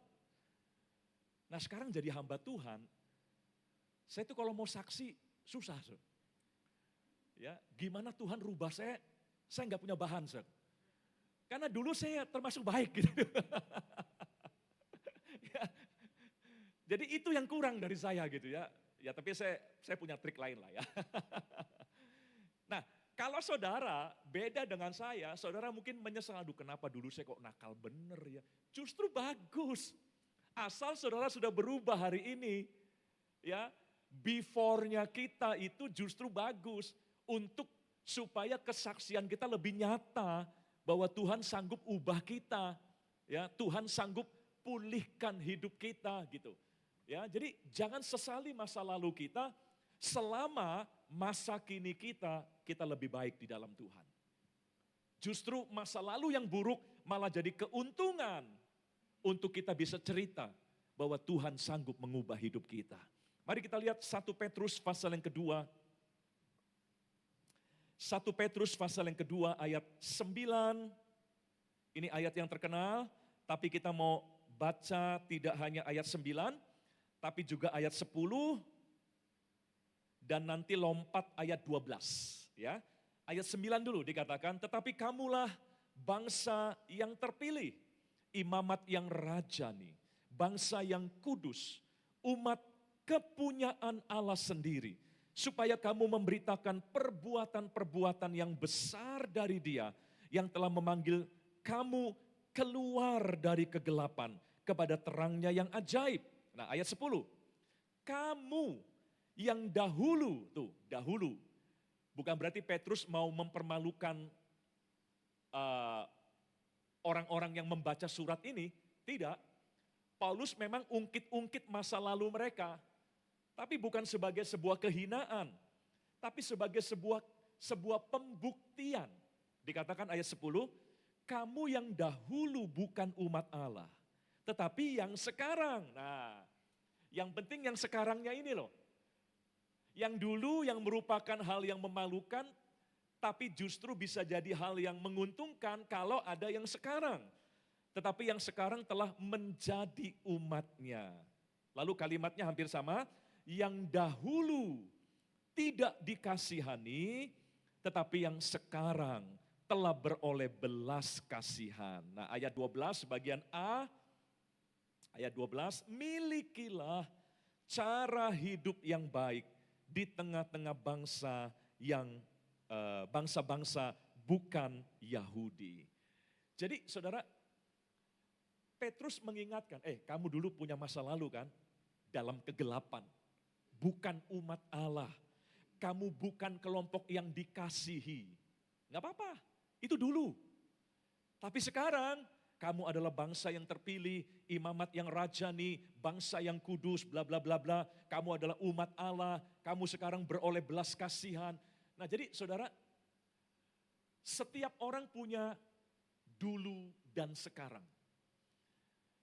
C: Nah sekarang jadi hamba Tuhan, saya tuh kalau mau saksi susah, ya gimana Tuhan rubah saya nggak punya bahan, karena dulu saya termasuk baik gitu. Ya, jadi itu yang kurang dari saya gitu ya. Ya tapi saya punya trik lain lah ya. Nah kalau saudara beda dengan saya, saudara mungkin menyesal, aduh kenapa dulu saya kok nakal bener ya. Justru bagus, asal saudara sudah berubah hari ini. Ya, before-nya kita itu justru bagus untuk supaya kesaksian kita lebih nyata bahwa Tuhan sanggup ubah kita. Ya, Tuhan sanggup pulihkan hidup kita gitu. Ya, jadi jangan sesali masa lalu kita selama masa kini kita lebih baik di dalam Tuhan. Justru masa lalu yang buruk malah jadi keuntungan untuk kita bisa cerita bahwa Tuhan sanggup mengubah hidup kita. Mari kita lihat 1 Petrus pasal yang kedua. 1 Petrus pasal yang kedua ayat 9. Ini ayat yang terkenal, tapi kita mau baca tidak hanya ayat 9, tapi juga ayat 10 dan nanti lompat ayat 12 ya. Ayat 9 dulu dikatakan, tetapi kamulah bangsa yang terpilih, imamat yang rajani, bangsa yang kudus, umat kepunyaan Allah sendiri, supaya kamu memberitakan perbuatan-perbuatan yang besar dari Dia yang telah memanggil kamu keluar dari kegelapan kepada terangnya yang ajaib. Nah ayat 10, kamu yang dahulu, bukan berarti Petrus mau mempermalukan orang-orang yang membaca surat ini, tidak. Paulus memang ungkit-ungkit masa lalu mereka, tapi bukan sebagai sebuah kehinaan, tapi sebagai sebuah pembuktian. Dikatakan ayat 10, kamu yang dahulu bukan umat Allah, tetapi yang sekarang. Nah, yang penting yang sekarangnya ini loh. Yang dulu yang merupakan hal yang memalukan, tapi justru bisa jadi hal yang menguntungkan kalau ada yang sekarang. Tetapi yang sekarang telah menjadi umatnya. Lalu kalimatnya hampir sama, yang dahulu tidak dikasihani, tetapi yang sekarang telah beroleh belas kasihan. Nah ayat 12 bagian A, ayat 12, milikilah cara hidup yang baik di tengah-tengah bangsa-bangsa bukan Yahudi. Jadi saudara, Petrus mengingatkan, kamu dulu punya masa lalu kan, dalam kegelapan, bukan umat Allah. Kamu bukan kelompok yang dikasihi. Gak apa-apa, itu dulu. Tapi sekarang, kamu adalah bangsa yang terpilih, imamat yang rajani, bangsa yang kudus, bla bla bla bla. Kamu adalah umat Allah, kamu sekarang beroleh belas kasihan. Nah jadi saudara, setiap orang punya dulu dan sekarang.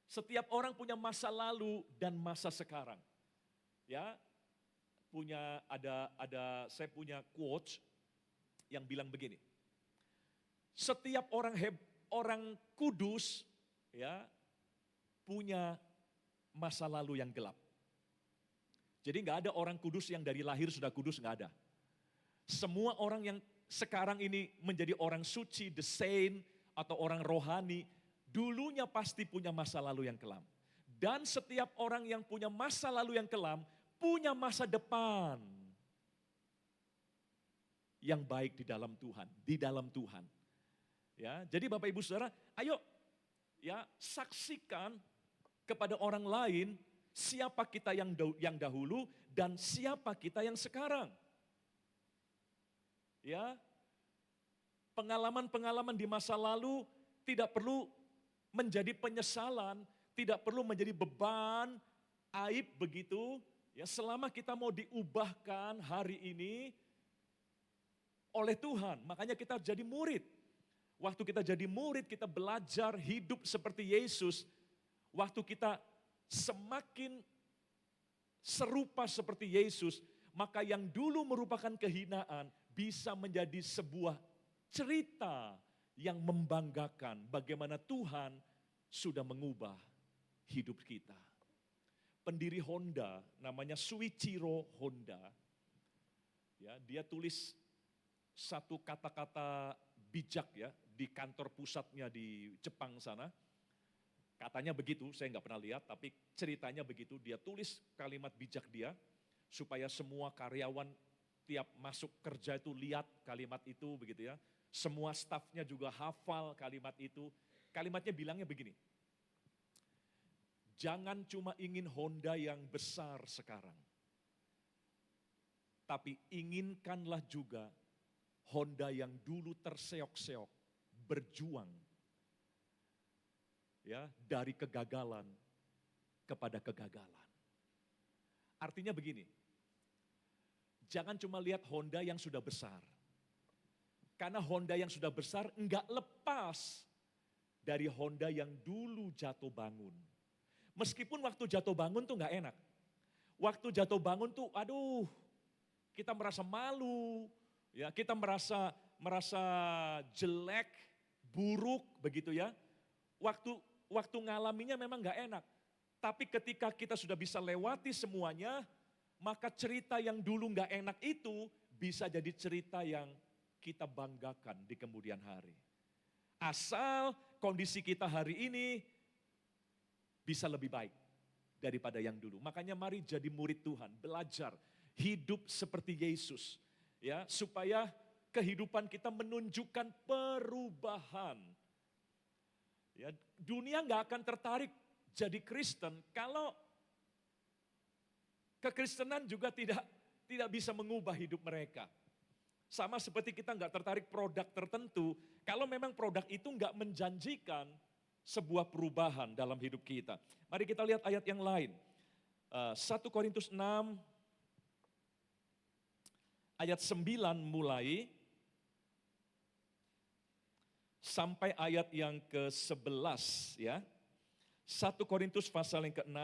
C: Setiap orang punya masa lalu dan masa sekarang. Ya, saya punya quotes yang bilang begini. Setiap orang kudus ya punya masa lalu yang gelap. Jadi nggak ada orang kudus yang dari lahir sudah kudus, nggak ada. Semua orang yang sekarang ini menjadi orang suci, the saint atau orang rohani, dulunya pasti punya masa lalu yang kelam. Dan setiap orang yang punya masa lalu yang kelam punya masa depan yang baik di dalam Tuhan, Ya, jadi Bapak Ibu Saudara, ayo ya saksikan kepada orang lain siapa kita yang dahulu dan siapa kita yang sekarang. Ya. Pengalaman-pengalaman di masa lalu tidak perlu menjadi penyesalan, tidak perlu menjadi beban, aib begitu. Ya, selama kita mau diubahkan hari ini oleh Tuhan, makanya kita jadi murid. Waktu kita jadi murid, kita belajar hidup seperti Yesus. Waktu kita semakin serupa seperti Yesus, maka yang dulu merupakan kehinaan bisa menjadi sebuah cerita yang membanggakan bagaimana Tuhan sudah mengubah hidup kita. Pendiri Honda namanya Shuichiro Honda, ya, dia tulis satu kata-kata bijak ya di kantor pusatnya di Jepang sana. Katanya begitu, saya nggak pernah lihat, tapi ceritanya begitu. Dia tulis kalimat bijak dia supaya semua karyawan tiap masuk kerja itu lihat kalimat itu begitu ya. Semua stafnya juga hafal kalimat itu. Kalimatnya bilangnya begini, jangan cuma ingin Honda yang besar sekarang, tapi inginkanlah juga Honda yang dulu terseok-seok, berjuang ya dari kegagalan kepada kegagalan. Artinya begini, jangan cuma lihat Honda yang sudah besar. Karena Honda yang sudah besar enggak lepas dari Honda yang dulu jatuh bangun. Meskipun waktu jatuh bangun tuh enggak enak. Waktu jatuh bangun tuh aduh, kita merasa malu, ya, kita merasa jelek, buruk begitu ya. Waktu ngalaminya memang enggak enak. Tapi ketika kita sudah bisa lewati semuanya, maka cerita yang dulu enggak enak itu bisa jadi cerita yang kita banggakan di kemudian hari. Asal kondisi kita hari ini bisa lebih baik daripada yang dulu. Makanya mari jadi murid Tuhan, belajar hidup seperti Yesus, ya, supaya kehidupan kita menunjukkan perubahan. Ya, dunia nggak akan tertarik jadi Kristen kalau kekristenan juga tidak bisa mengubah hidup mereka. Sama seperti kita nggak tertarik produk tertentu, kalau memang produk itu nggak menjanjikan sebuah perubahan dalam hidup kita. Mari kita lihat ayat yang lain. 1 Korintus 6 ayat 9 mulai sampai ayat yang ke-11 ya. 1 Korintus pasal yang ke-6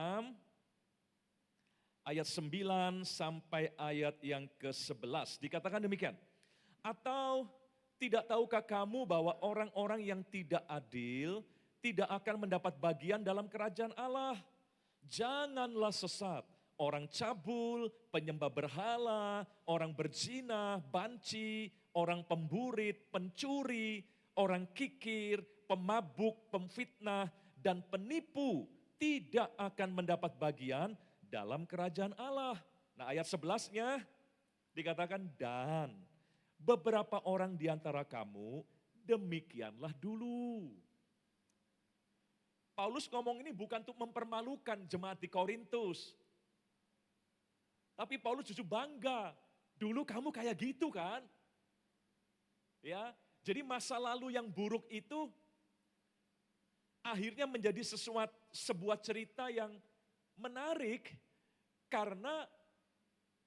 C: ayat 9 sampai ayat yang ke-11. Dikatakan demikian. Atau tidak tahukah kamu bahwa orang-orang yang tidak adil tidak akan mendapat bagian dalam kerajaan Allah? Janganlah sesat. Orang cabul, penyembah berhala, orang berzina, banci, orang pemburit, pencuri, orang kikir, pemabuk, pemfitnah, dan penipu tidak akan mendapat bagian dalam kerajaan Allah. Nah ayat 11-nya dikatakan, dan beberapa orang di antara kamu demikianlah dulu. Paulus ngomong ini bukan untuk mempermalukan jemaat di Korintus. Tapi Paulus justru bangga, dulu kamu kayak gitu kan? Ya, jadi masa lalu yang buruk itu akhirnya menjadi sebuah cerita yang menarik karena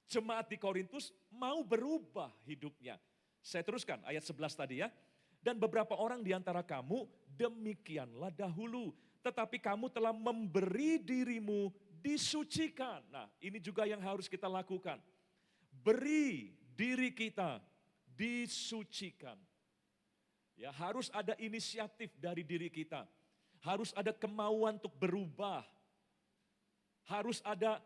C: jemaat di Korintus mau berubah hidupnya. Saya teruskan ayat 11 tadi ya. Dan beberapa orang di antara kamu demikianlah dahulu, tetapi kamu telah memberi dirimu disucikan. Nah, ini juga yang harus kita lakukan. Beri diri kita disucikan. Ya, harus ada inisiatif dari diri kita. Harus ada kemauan untuk berubah. Harus ada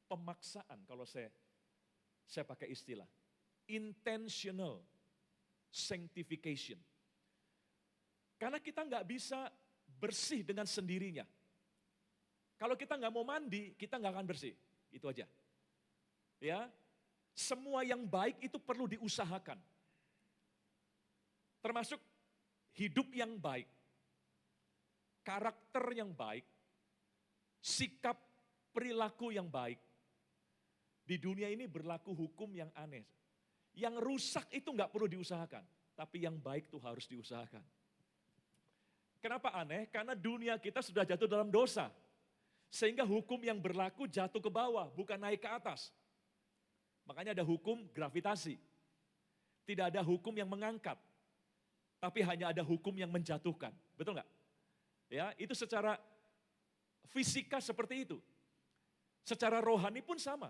C: pemaksaan kalau saya pakai istilah. Intentional sanctification. Karena kita nggak bisa bersih dengan sendirinya. Kalau kita nggak mau mandi, kita nggak akan bersih. Itu aja. Ya, semua yang baik itu perlu diusahakan. Termasuk hidup yang baik, karakter yang baik, sikap perilaku yang baik. Di dunia ini berlaku hukum yang aneh. Yang rusak itu nggak perlu diusahakan, tapi yang baik itu harus diusahakan. Kenapa aneh? Karena dunia kita sudah jatuh dalam dosa. Sehingga hukum yang berlaku jatuh ke bawah, bukan naik ke atas. Makanya ada hukum gravitasi. Tidak ada hukum yang mengangkat. Tapi hanya ada hukum yang menjatuhkan. Betul nggak? Ya, itu secara fisika seperti itu. Secara rohani pun sama.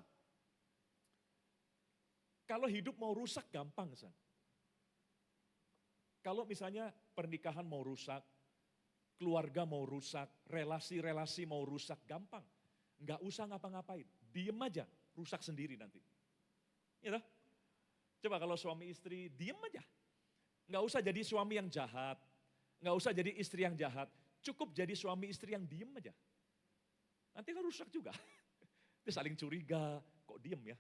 C: Kalau hidup mau rusak gampang, San. Kalau misalnya pernikahan mau rusak, keluarga mau rusak, relasi-relasi mau rusak, gampang. Nggak usah ngapa-ngapain, diem aja, rusak sendiri nanti. Ya toh? Coba kalau suami istri, diem aja. Nggak usah jadi suami yang jahat, nggak usah jadi istri yang jahat, cukup jadi suami istri yang diem aja. Nanti kan rusak juga. Dia saling curiga, kok diem ya?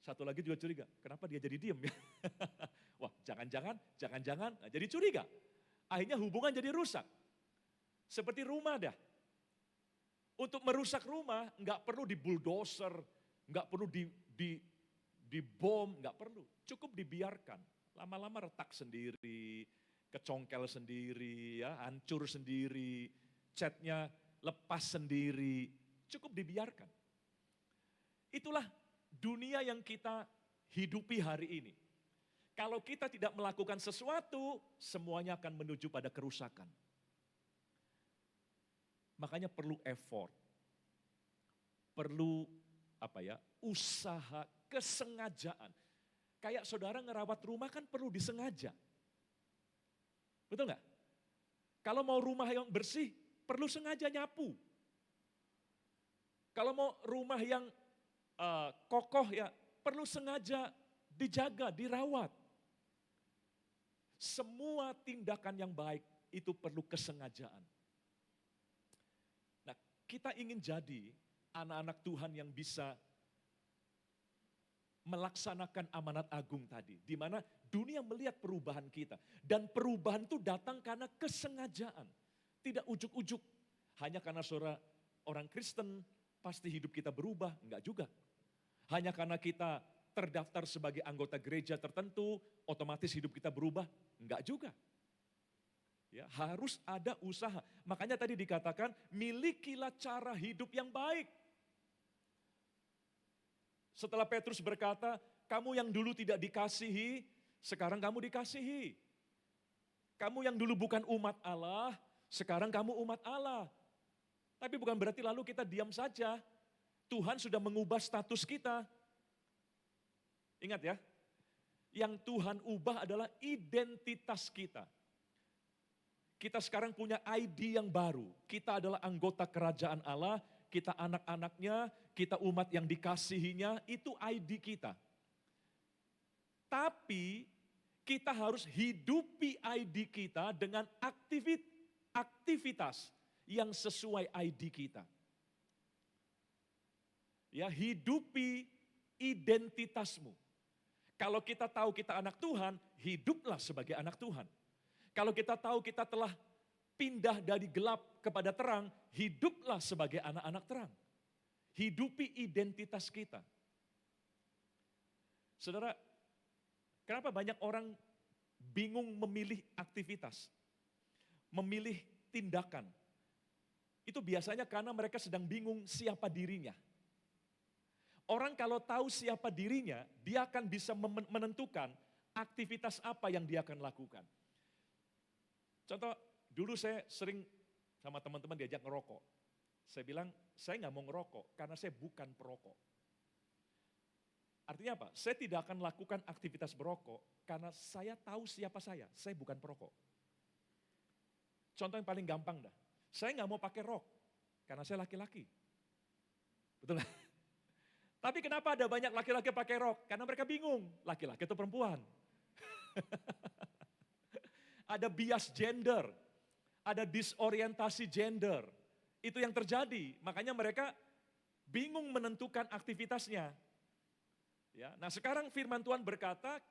C: Satu lagi juga curiga, kenapa dia jadi diem ya? Wah jangan-jangan, nah, jadi curiga. Akhirnya hubungan jadi rusak. Seperti rumah dah. Untuk merusak rumah nggak perlu di bulldozer, nggak perlu di bom, nggak perlu. Cukup dibiarkan. Lama-lama retak sendiri, kecongkel sendiri, ya, hancur sendiri, catnya lepas sendiri. Cukup dibiarkan. Itulah dunia yang kita hidupi hari ini. Kalau kita tidak melakukan sesuatu, semuanya akan menuju pada kerusakan. Makanya perlu effort, perlu usaha, kesengajaan. Kayak saudara ngerawat rumah kan perlu disengaja. Betul nggak? Kalau mau rumah yang bersih, perlu sengaja nyapu. Kalau mau rumah yang kokoh ya, perlu sengaja dijaga, dirawat. Semua tindakan yang baik itu perlu kesengajaan. Nah, kita ingin jadi anak-anak Tuhan yang bisa melaksanakan amanat agung tadi. Di mana dunia melihat perubahan kita. Dan perubahan itu datang karena kesengajaan. Tidak ujuk-ujuk. Hanya karena saudara orang Kristen pasti hidup kita berubah. Enggak juga. Hanya karena kita terdaftar sebagai anggota gereja tertentu, otomatis hidup kita berubah. Enggak juga. Ya, harus ada usaha. Makanya tadi dikatakan, milikilah cara hidup yang baik. Setelah Petrus berkata, kamu yang dulu tidak dikasihi, sekarang kamu dikasihi. Kamu yang dulu bukan umat Allah, Sekarang kamu umat Allah. Tapi bukan berarti lalu kita diam saja. Tuhan sudah mengubah status kita. Ingat ya, yang Tuhan ubah adalah identitas kita. Kita sekarang punya ID yang baru. Kita adalah anggota kerajaan Allah, kita anak-anaknya, kita umat yang dikasihinya, itu ID kita. Tapi kita harus hidupi ID kita dengan aktivitas yang sesuai ID kita. Ya, hidupi identitasmu. Kalau kita tahu kita anak Tuhan, hiduplah sebagai anak Tuhan. Kalau kita tahu kita telah pindah dari gelap kepada terang, hiduplah sebagai anak-anak terang. Hidupi identitas kita. Saudara, kenapa banyak orang bingung memilih aktivitas, memilih tindakan? Itu biasanya karena mereka sedang bingung siapa dirinya. Orang kalau tahu siapa dirinya, dia akan bisa menentukan aktivitas apa yang dia akan lakukan. Contoh, dulu saya sering sama teman-teman diajak ngerokok. Saya bilang, saya nggak mau ngerokok karena saya bukan perokok. Artinya apa? Saya tidak akan lakukan aktivitas berokok karena saya tahu siapa saya bukan perokok. Contoh yang paling gampang dah, saya nggak mau pakai rok karena saya laki-laki. Betul nggak? Tapi kenapa ada banyak laki-laki pakai rok? Karena mereka bingung, laki-laki atau perempuan. Ada bias gender, ada disorientasi gender. Itu yang terjadi, makanya mereka bingung menentukan aktivitasnya. Ya, nah sekarang firman Tuhan berkata,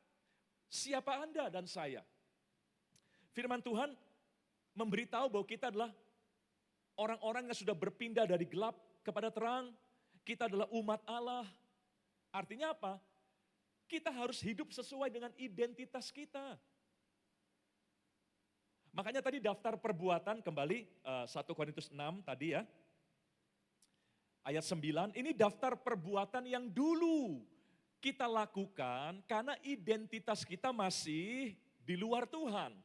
C: siapa Anda dan saya? Firman Tuhan memberitahu bahwa kita adalah orang-orang yang sudah berpindah dari gelap kepada terang. Kita adalah umat Allah. Artinya apa? Kita harus hidup sesuai dengan identitas kita. Makanya tadi daftar perbuatan kembali 1 Korintus 6 tadi ya. Ayat 9, ini daftar perbuatan yang dulu kita lakukan karena identitas kita masih di luar Tuhan.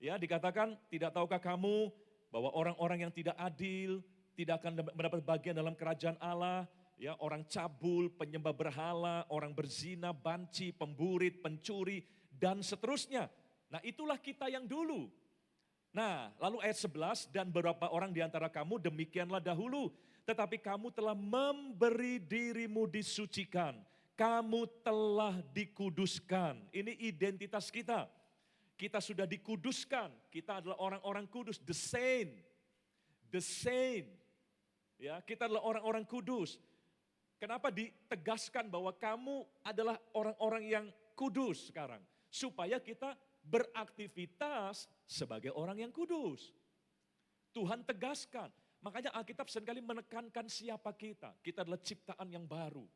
C: Ya, dikatakan tidak tahukah kamu bahwa orang-orang yang tidak adil tidak akan mendapat bagian dalam kerajaan Allah, ya, orang cabul, penyembah berhala, orang berzina, banci, pemburit, pencuri, dan seterusnya. Nah itulah kita yang dulu. Nah lalu ayat 11, dan beberapa orang di antara kamu demikianlah dahulu, tetapi kamu telah memberi dirimu disucikan, kamu telah dikuduskan. Ini identitas kita. Kita sudah dikuduskan, kita adalah orang-orang kudus, the saint. Ya, kita adalah orang-orang kudus. Kenapa ditegaskan bahwa kamu adalah orang-orang yang kudus sekarang? Supaya kita beraktivitas sebagai orang yang kudus. Tuhan tegaskan. Makanya Alkitab seringkali menekankan siapa kita. Kita adalah ciptaan yang baru.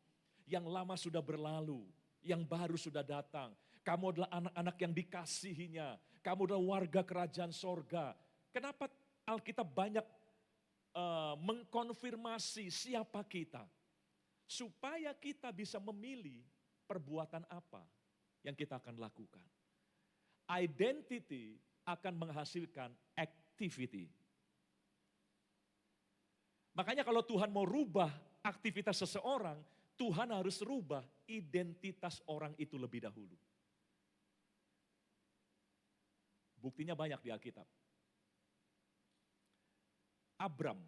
C: Yang lama sudah berlalu. Yang baru sudah datang. Kamu adalah anak-anak yang dikasihinya. Kamu adalah warga kerajaan sorga. Kenapa Alkitab banyak mengkonfirmasi siapa kita, supaya kita bisa memilih perbuatan apa yang kita akan lakukan. Identity akan menghasilkan activity. Makanya kalau Tuhan mau rubah aktivitas seseorang, Tuhan harus rubah identitas orang itu lebih dahulu. Buktinya banyak di Alkitab. Abram.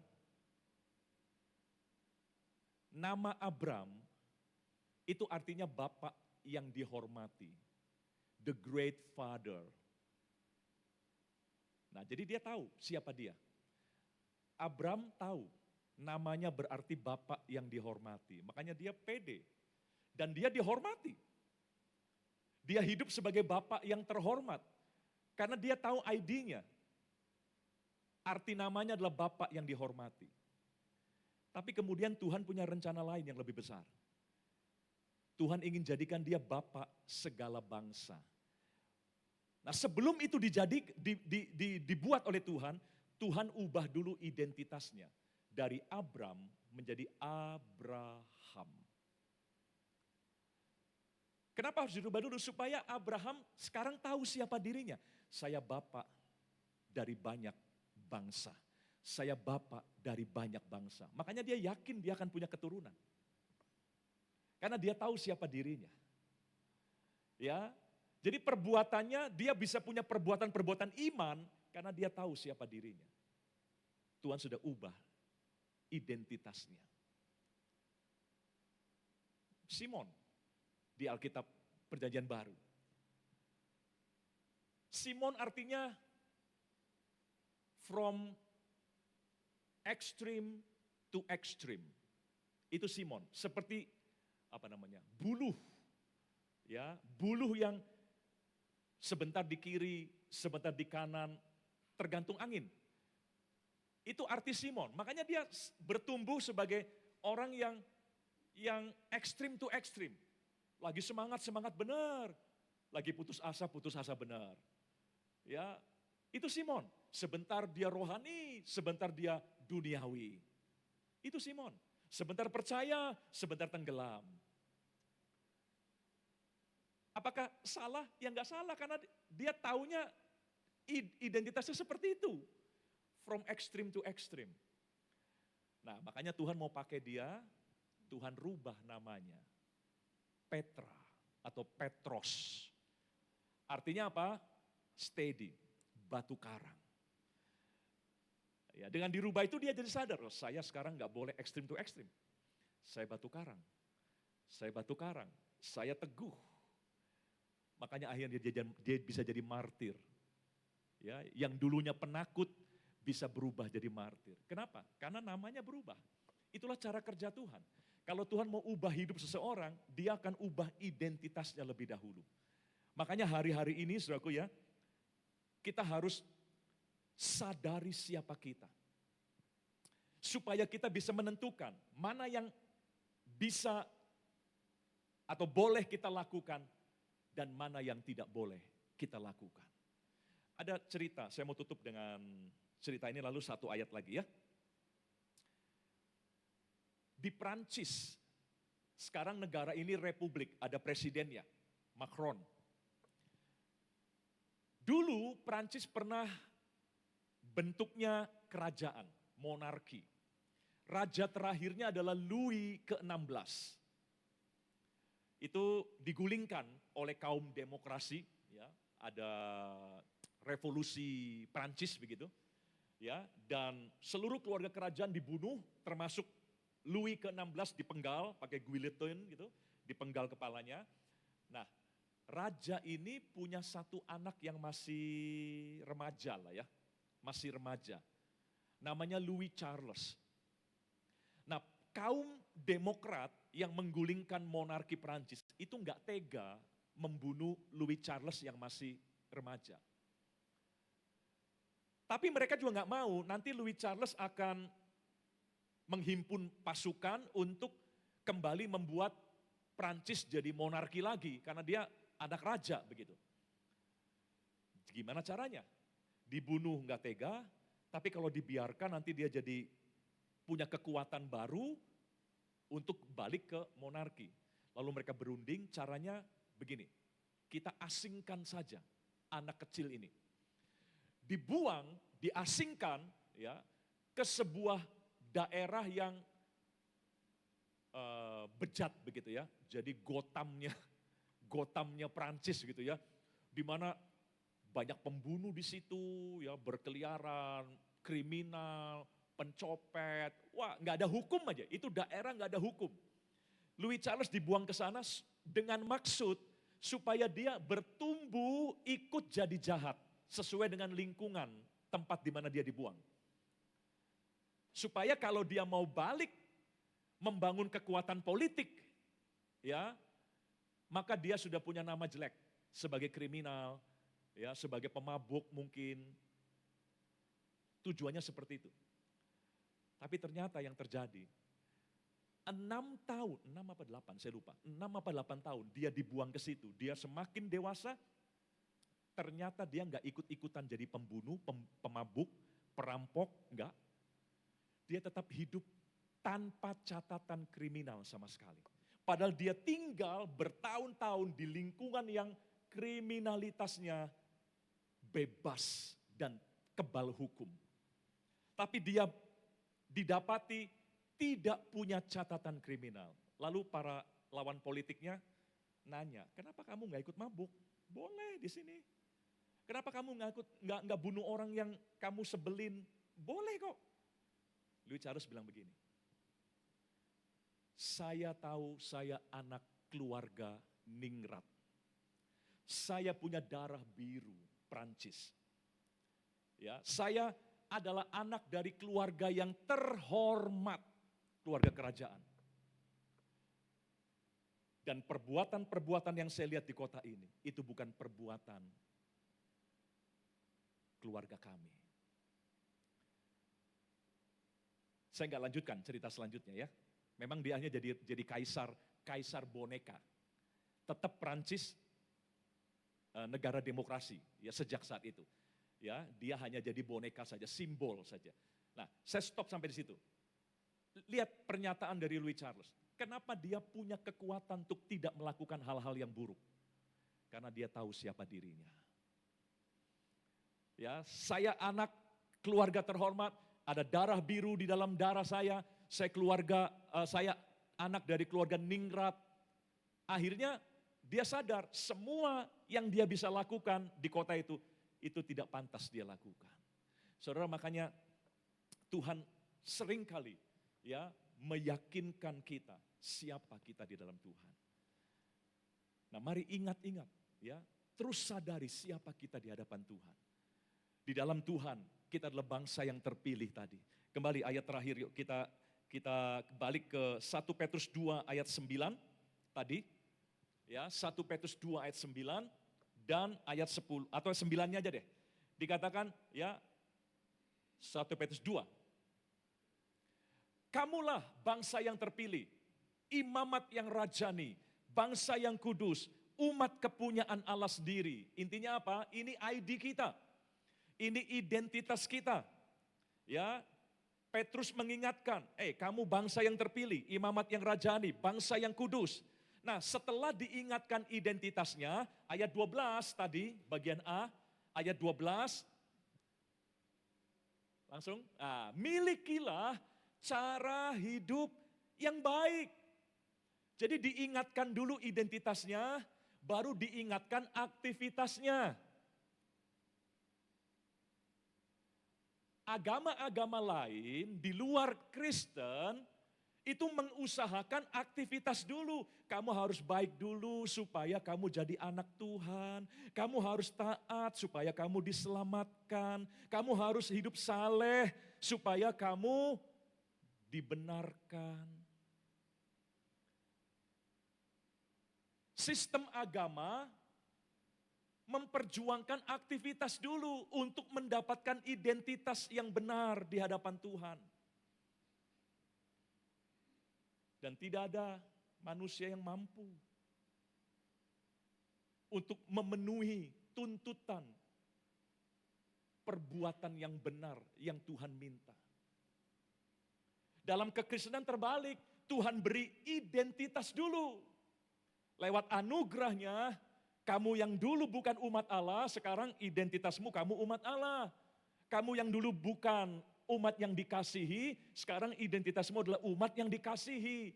C: Nama Abram itu artinya bapak yang dihormati. The great father. Nah, jadi dia tahu siapa dia. Abram tahu namanya berarti bapak yang dihormati. Makanya dia pede dan dia dihormati. Dia hidup sebagai bapak yang terhormat karena dia tahu ID-nya. Arti namanya adalah bapak yang dihormati. Tapi kemudian Tuhan punya rencana lain yang lebih besar. Tuhan ingin jadikan dia bapak segala bangsa. Nah sebelum itu dibuat oleh Tuhan, Tuhan ubah dulu identitasnya. Dari Abram menjadi Abraham. Kenapa harus dirubah dulu? Supaya Abraham sekarang tahu siapa dirinya. Saya bapak dari banyak bangsa. Saya bapak dari banyak bangsa. Makanya dia yakin dia akan punya keturunan. Karena dia tahu siapa dirinya. Ya, jadi perbuatannya dia bisa punya perbuatan-perbuatan iman karena dia tahu siapa dirinya. Tuhan sudah ubah identitasnya. Simon di Alkitab Perjanjian Baru. Simon artinya from extreme to extreme. Itu Simon, seperti buluh. Ya, buluh yang sebentar di kiri, sebentar di kanan, tergantung angin. Itu arti Simon. Makanya dia bertumbuh sebagai orang yang ekstrim to ekstrim. Lagi semangat benar. Lagi putus asa benar. Ya, itu Simon. Sebentar dia rohani, sebentar dia duniawi. Itu Simon. Sebentar percaya, sebentar tenggelam. Apakah salah? Ya enggak salah karena dia taunya identitasnya seperti itu. From extreme to extreme. Nah, makanya Tuhan mau pakai dia, Tuhan rubah namanya. Petra atau Petros. Artinya apa? Steady, batu karang. Ya, dengan dirubah itu dia jadi sadar, oh, saya sekarang nggak boleh extreme to extreme. Saya batu karang. Saya teguh. Makanya akhirnya dia bisa jadi martir. Ya, yang dulunya penakut bisa berubah jadi martir. Kenapa? Karena namanya berubah. Itulah cara kerja Tuhan. Kalau Tuhan mau ubah hidup seseorang, dia akan ubah identitasnya lebih dahulu. Makanya hari-hari ini, saudaraku ya, kita harus sadari siapa kita. Supaya kita bisa menentukan mana yang bisa atau boleh kita lakukan dan mana yang tidak boleh kita lakukan. Ada cerita, saya mau tutup dengan cerita ini lalu satu ayat lagi ya. Di Prancis, sekarang negara ini republik, ada presidennya, Macron. Dulu Prancis pernah bentuknya kerajaan, monarki. Raja terakhirnya adalah Louis ke-16. Itu digulingkan oleh kaum demokrasi, ya, ada revolusi Prancis begitu, ya, dan seluruh keluarga kerajaan dibunuh, termasuk Louis ke-16 dipenggal pakai guillotine gitu, dipenggal kepalanya. Nah, raja ini punya satu anak yang masih remaja lah ya, masih remaja. Namanya Louis Charles. Nah, kaum demokrat yang menggulingkan monarki Prancis itu nggak tega membunuh Louis Charles yang masih remaja. Tapi mereka juga nggak mau nanti Louis Charles akan menghimpun pasukan untuk kembali membuat Prancis jadi monarki lagi karena dia anak raja begitu. Gimana caranya? Dibunuh nggak tega, tapi kalau dibiarkan nanti dia jadi punya kekuatan baru untuk balik ke monarki. Lalu mereka berunding, caranya begini, kita asingkan saja anak kecil ini. Dibuang, diasingkan ya ke sebuah daerah yang bejat begitu ya. Jadi Gothamnya Prancis gitu ya. Di mana banyak pembunuh di situ ya, berkeliaran, kriminal, pencopet. Wah, nggak ada hukum aja. Itu daerah nggak ada hukum. Louis Charles dibuang ke sana dengan maksud supaya dia bertumbuh ikut jadi jahat sesuai dengan lingkungan tempat di mana dia dibuang. Supaya kalau dia mau balik membangun kekuatan politik, ya, maka dia sudah punya nama jelek sebagai kriminal, ya, sebagai pemabuk mungkin. Tujuannya seperti itu. Tapi ternyata yang terjadi, 6 tahun, 6 apa 8 saya lupa, 6 apa 8 tahun dia dibuang ke situ. Dia semakin dewasa, ternyata dia nggak ikut-ikutan jadi pembunuh, pemabuk, perampok, enggak. Dia tetap hidup tanpa catatan kriminal sama sekali. Padahal dia tinggal bertahun-tahun di lingkungan yang kriminalitasnya bebas dan kebal hukum. Tapi dia didapati tidak punya catatan kriminal. Lalu para lawan politiknya nanya, kenapa kamu nggak ikut mabuk? Boleh di sini. Kenapa kamu nggak bunuh orang yang kamu sebelin? Boleh kok. Louis Charles bilang begini, saya tahu saya anak keluarga ningrat. Saya punya darah biru Prancis. Ya, saya adalah anak dari keluarga yang terhormat, keluarga kerajaan. Dan perbuatan-perbuatan yang saya lihat di kota ini, itu bukan perbuatan keluarga kami. Saya nggak lanjutkan cerita selanjutnya ya. Memang dia hanya jadi kaisar boneka. Tetap Prancis negara demokrasi ya sejak saat itu. Ya, dia hanya jadi boneka saja, simbol saja. Nah, saya stop sampai di situ. Lihat pernyataan dari Louis Charles. Kenapa dia punya kekuatan untuk tidak melakukan hal-hal yang buruk? Karena dia tahu siapa dirinya. Ya, saya anak keluarga terhormat, ada darah biru di dalam darah saya saya anak dari keluarga ningrat. Akhirnya dia sadar semua yang dia bisa lakukan di kota itu tidak pantas dia lakukan. Saudara, makanya Tuhan seringkali ya meyakinkan kita siapa kita di dalam Tuhan. Nah, mari ingat-ingat ya, terus sadari siapa kita di hadapan Tuhan. Di dalam Tuhan kita adalah bangsa yang terpilih tadi. Kembali ayat terakhir yuk kita balik ke 1 Petrus 2 ayat 9 tadi. Ya, 1 Petrus 2 ayat 9 dan ayat 10 atau 9-nya aja deh. Dikatakan ya 1 Petrus 2. Kamulah bangsa yang terpilih, imamat yang rajani, bangsa yang kudus, umat kepunyaan Allah sendiri. Intinya apa? Ini ID kita. Ini identitas kita. Ya, Petrus mengingatkan, kamu bangsa yang terpilih, imamat yang rajani, bangsa yang kudus. Nah, setelah diingatkan identitasnya, ayat 12 tadi, bagian A, ayat 12, langsung, milikilah cara hidup yang baik. Jadi diingatkan dulu identitasnya, baru diingatkan aktivitasnya. Agama-agama lain di luar Kristen, itu mengusahakan aktivitas dulu. Kamu harus baik dulu supaya kamu jadi anak Tuhan. Kamu harus taat supaya kamu diselamatkan. Kamu harus hidup saleh supaya kamu dibenarkan. Sistem agama memperjuangkan aktivitas dulu untuk mendapatkan identitas yang benar di hadapan Tuhan. Dan tidak ada manusia yang mampu untuk memenuhi tuntutan perbuatan yang benar yang Tuhan minta. Dalam kekristenan terbalik, Tuhan beri identitas dulu. Lewat anugerahnya, kamu yang dulu bukan umat Allah, sekarang identitasmu kamu umat Allah. Kamu yang dulu bukan umat yang dikasihi, sekarang identitasmu adalah umat yang dikasihi.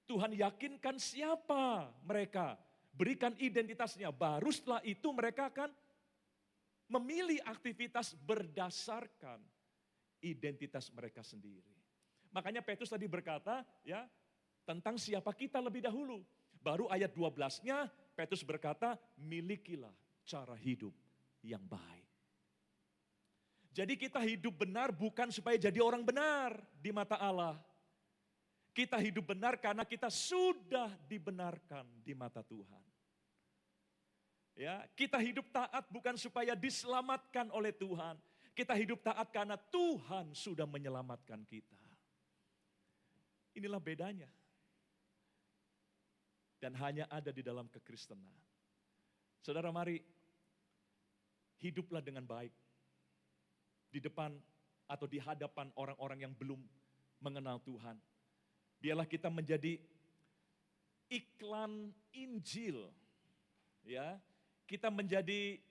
C: Tuhan yakinkan siapa mereka, berikan identitasnya, baru setelah itu mereka akan memilih aktivitas berdasarkan identitas mereka sendiri. Makanya Petrus tadi berkata ya tentang siapa kita lebih dahulu. Baru ayat 12-nya Petrus berkata, milikilah cara hidup yang baik. Jadi kita hidup benar bukan supaya jadi orang benar di mata Allah. Kita hidup benar karena kita sudah dibenarkan di mata Tuhan. Ya, kita hidup taat bukan supaya diselamatkan oleh Tuhan. Kita hidup taat karena Tuhan sudah menyelamatkan kita. Inilah bedanya. Dan hanya ada di dalam kekristenan. Saudara, mari hiduplah dengan baik. Di depan atau di hadapan orang-orang yang belum mengenal Tuhan. Biarlah kita menjadi iklan Injil. Ya, kita menjadi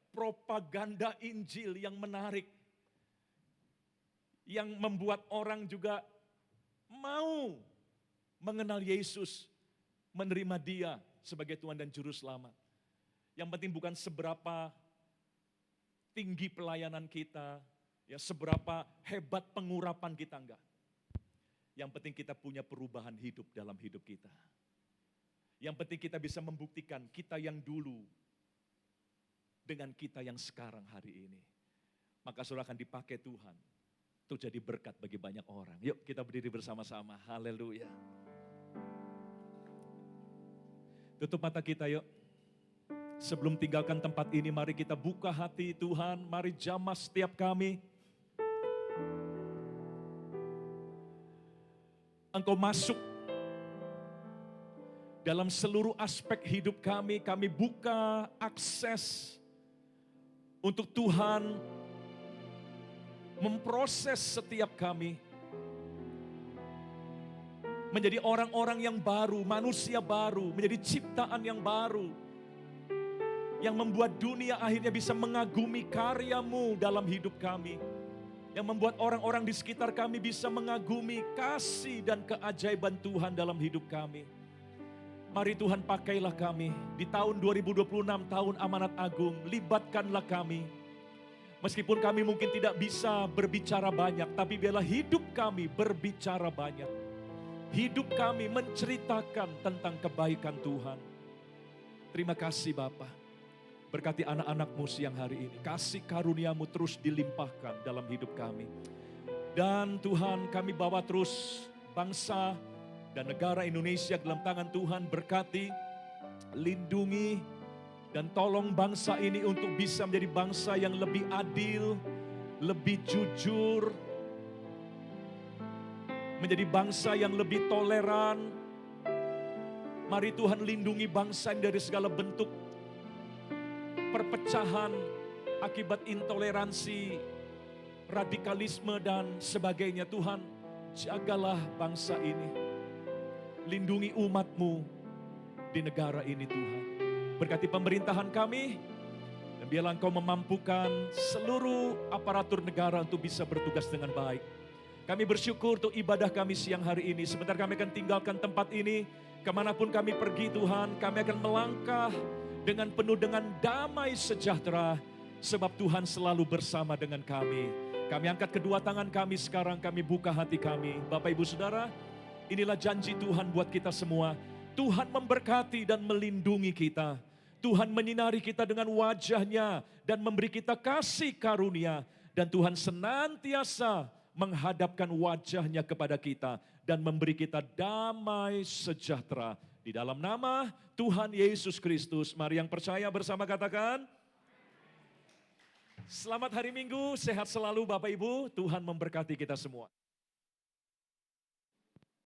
C: propaganda Injil yang menarik. yang membuat orang juga mau mengenal Yesus, menerima Dia sebagai Tuhan dan Juru Selamat. Yang penting bukan seberapa tinggi pelayanan kita, ya seberapa hebat pengurapan kita, enggak. Yang penting kita punya perubahan hidup dalam hidup kita. Yang penting kita bisa membuktikan kita yang dulu dengan kita yang sekarang hari ini. Maka saudara akan dipakai Tuhan untuk jadi berkat bagi banyak orang. Yuk kita berdiri bersama-sama. Haleluya. Tutup mata kita yuk. Sebelum tinggalkan tempat ini, mari kita buka hati Tuhan. Mari jamah setiap kami. Engkau masuk dalam seluruh aspek hidup kami buka akses untuk Tuhan memproses setiap kami menjadi orang-orang yang baru, manusia baru, menjadi ciptaan yang baru, yang membuat dunia akhirnya bisa mengagumi karya-Mu dalam hidup kami, yang membuat orang-orang di sekitar kami bisa mengagumi kasih dan keajaiban Tuhan dalam hidup kami. Mari Tuhan pakailah kami di tahun 2026, tahun amanat agung, libatkanlah kami. Meskipun kami mungkin tidak bisa berbicara banyak, tapi biarlah hidup kami berbicara banyak. Hidup kami menceritakan tentang kebaikan Tuhan. Terima kasih Bapa. Berkati anak-anak-Mu siang hari ini. Kasih karunia-Mu terus dilimpahkan dalam hidup kami. Dan Tuhan, kami bawa terus bangsa dan negara Indonesia dalam tangan Tuhan. Berkati, lindungi, dan tolong bangsa ini untuk bisa menjadi bangsa yang lebih adil, lebih jujur, menjadi bangsa yang lebih toleran. Mari Tuhan lindungi bangsa ini dari segala bentuk perpecahan akibat intoleransi, radikalisme dan sebagainya. Tuhan, jagalah bangsa ini. Lindungi umat-Mu di negara ini Tuhan. Berkati pemerintahan kami, dan biarlah Engkau memampukan seluruh aparatur negara untuk bisa bertugas dengan baik. Kami bersyukur untuk ibadah kami siang hari ini. Sebentar kami akan tinggalkan tempat ini. Kemanapun kami pergi Tuhan, kami akan melangkah dengan penuh dengan damai sejahtera. Sebab Tuhan selalu bersama dengan kami. Kami angkat kedua tangan kami sekarang, kami buka hati kami. Bapak Ibu Saudara, inilah janji Tuhan buat kita semua. Tuhan memberkati dan melindungi kita. Tuhan menyinari kita dengan wajah-Nya dan memberi kita kasih karunia. Dan Tuhan senantiasa menghadapkan wajah-Nya kepada kita dan memberi kita damai sejahtera. Di dalam nama Tuhan Yesus Kristus, mari yang percaya bersama katakan, selamat hari Minggu, sehat selalu Bapak Ibu, Tuhan memberkati kita semua.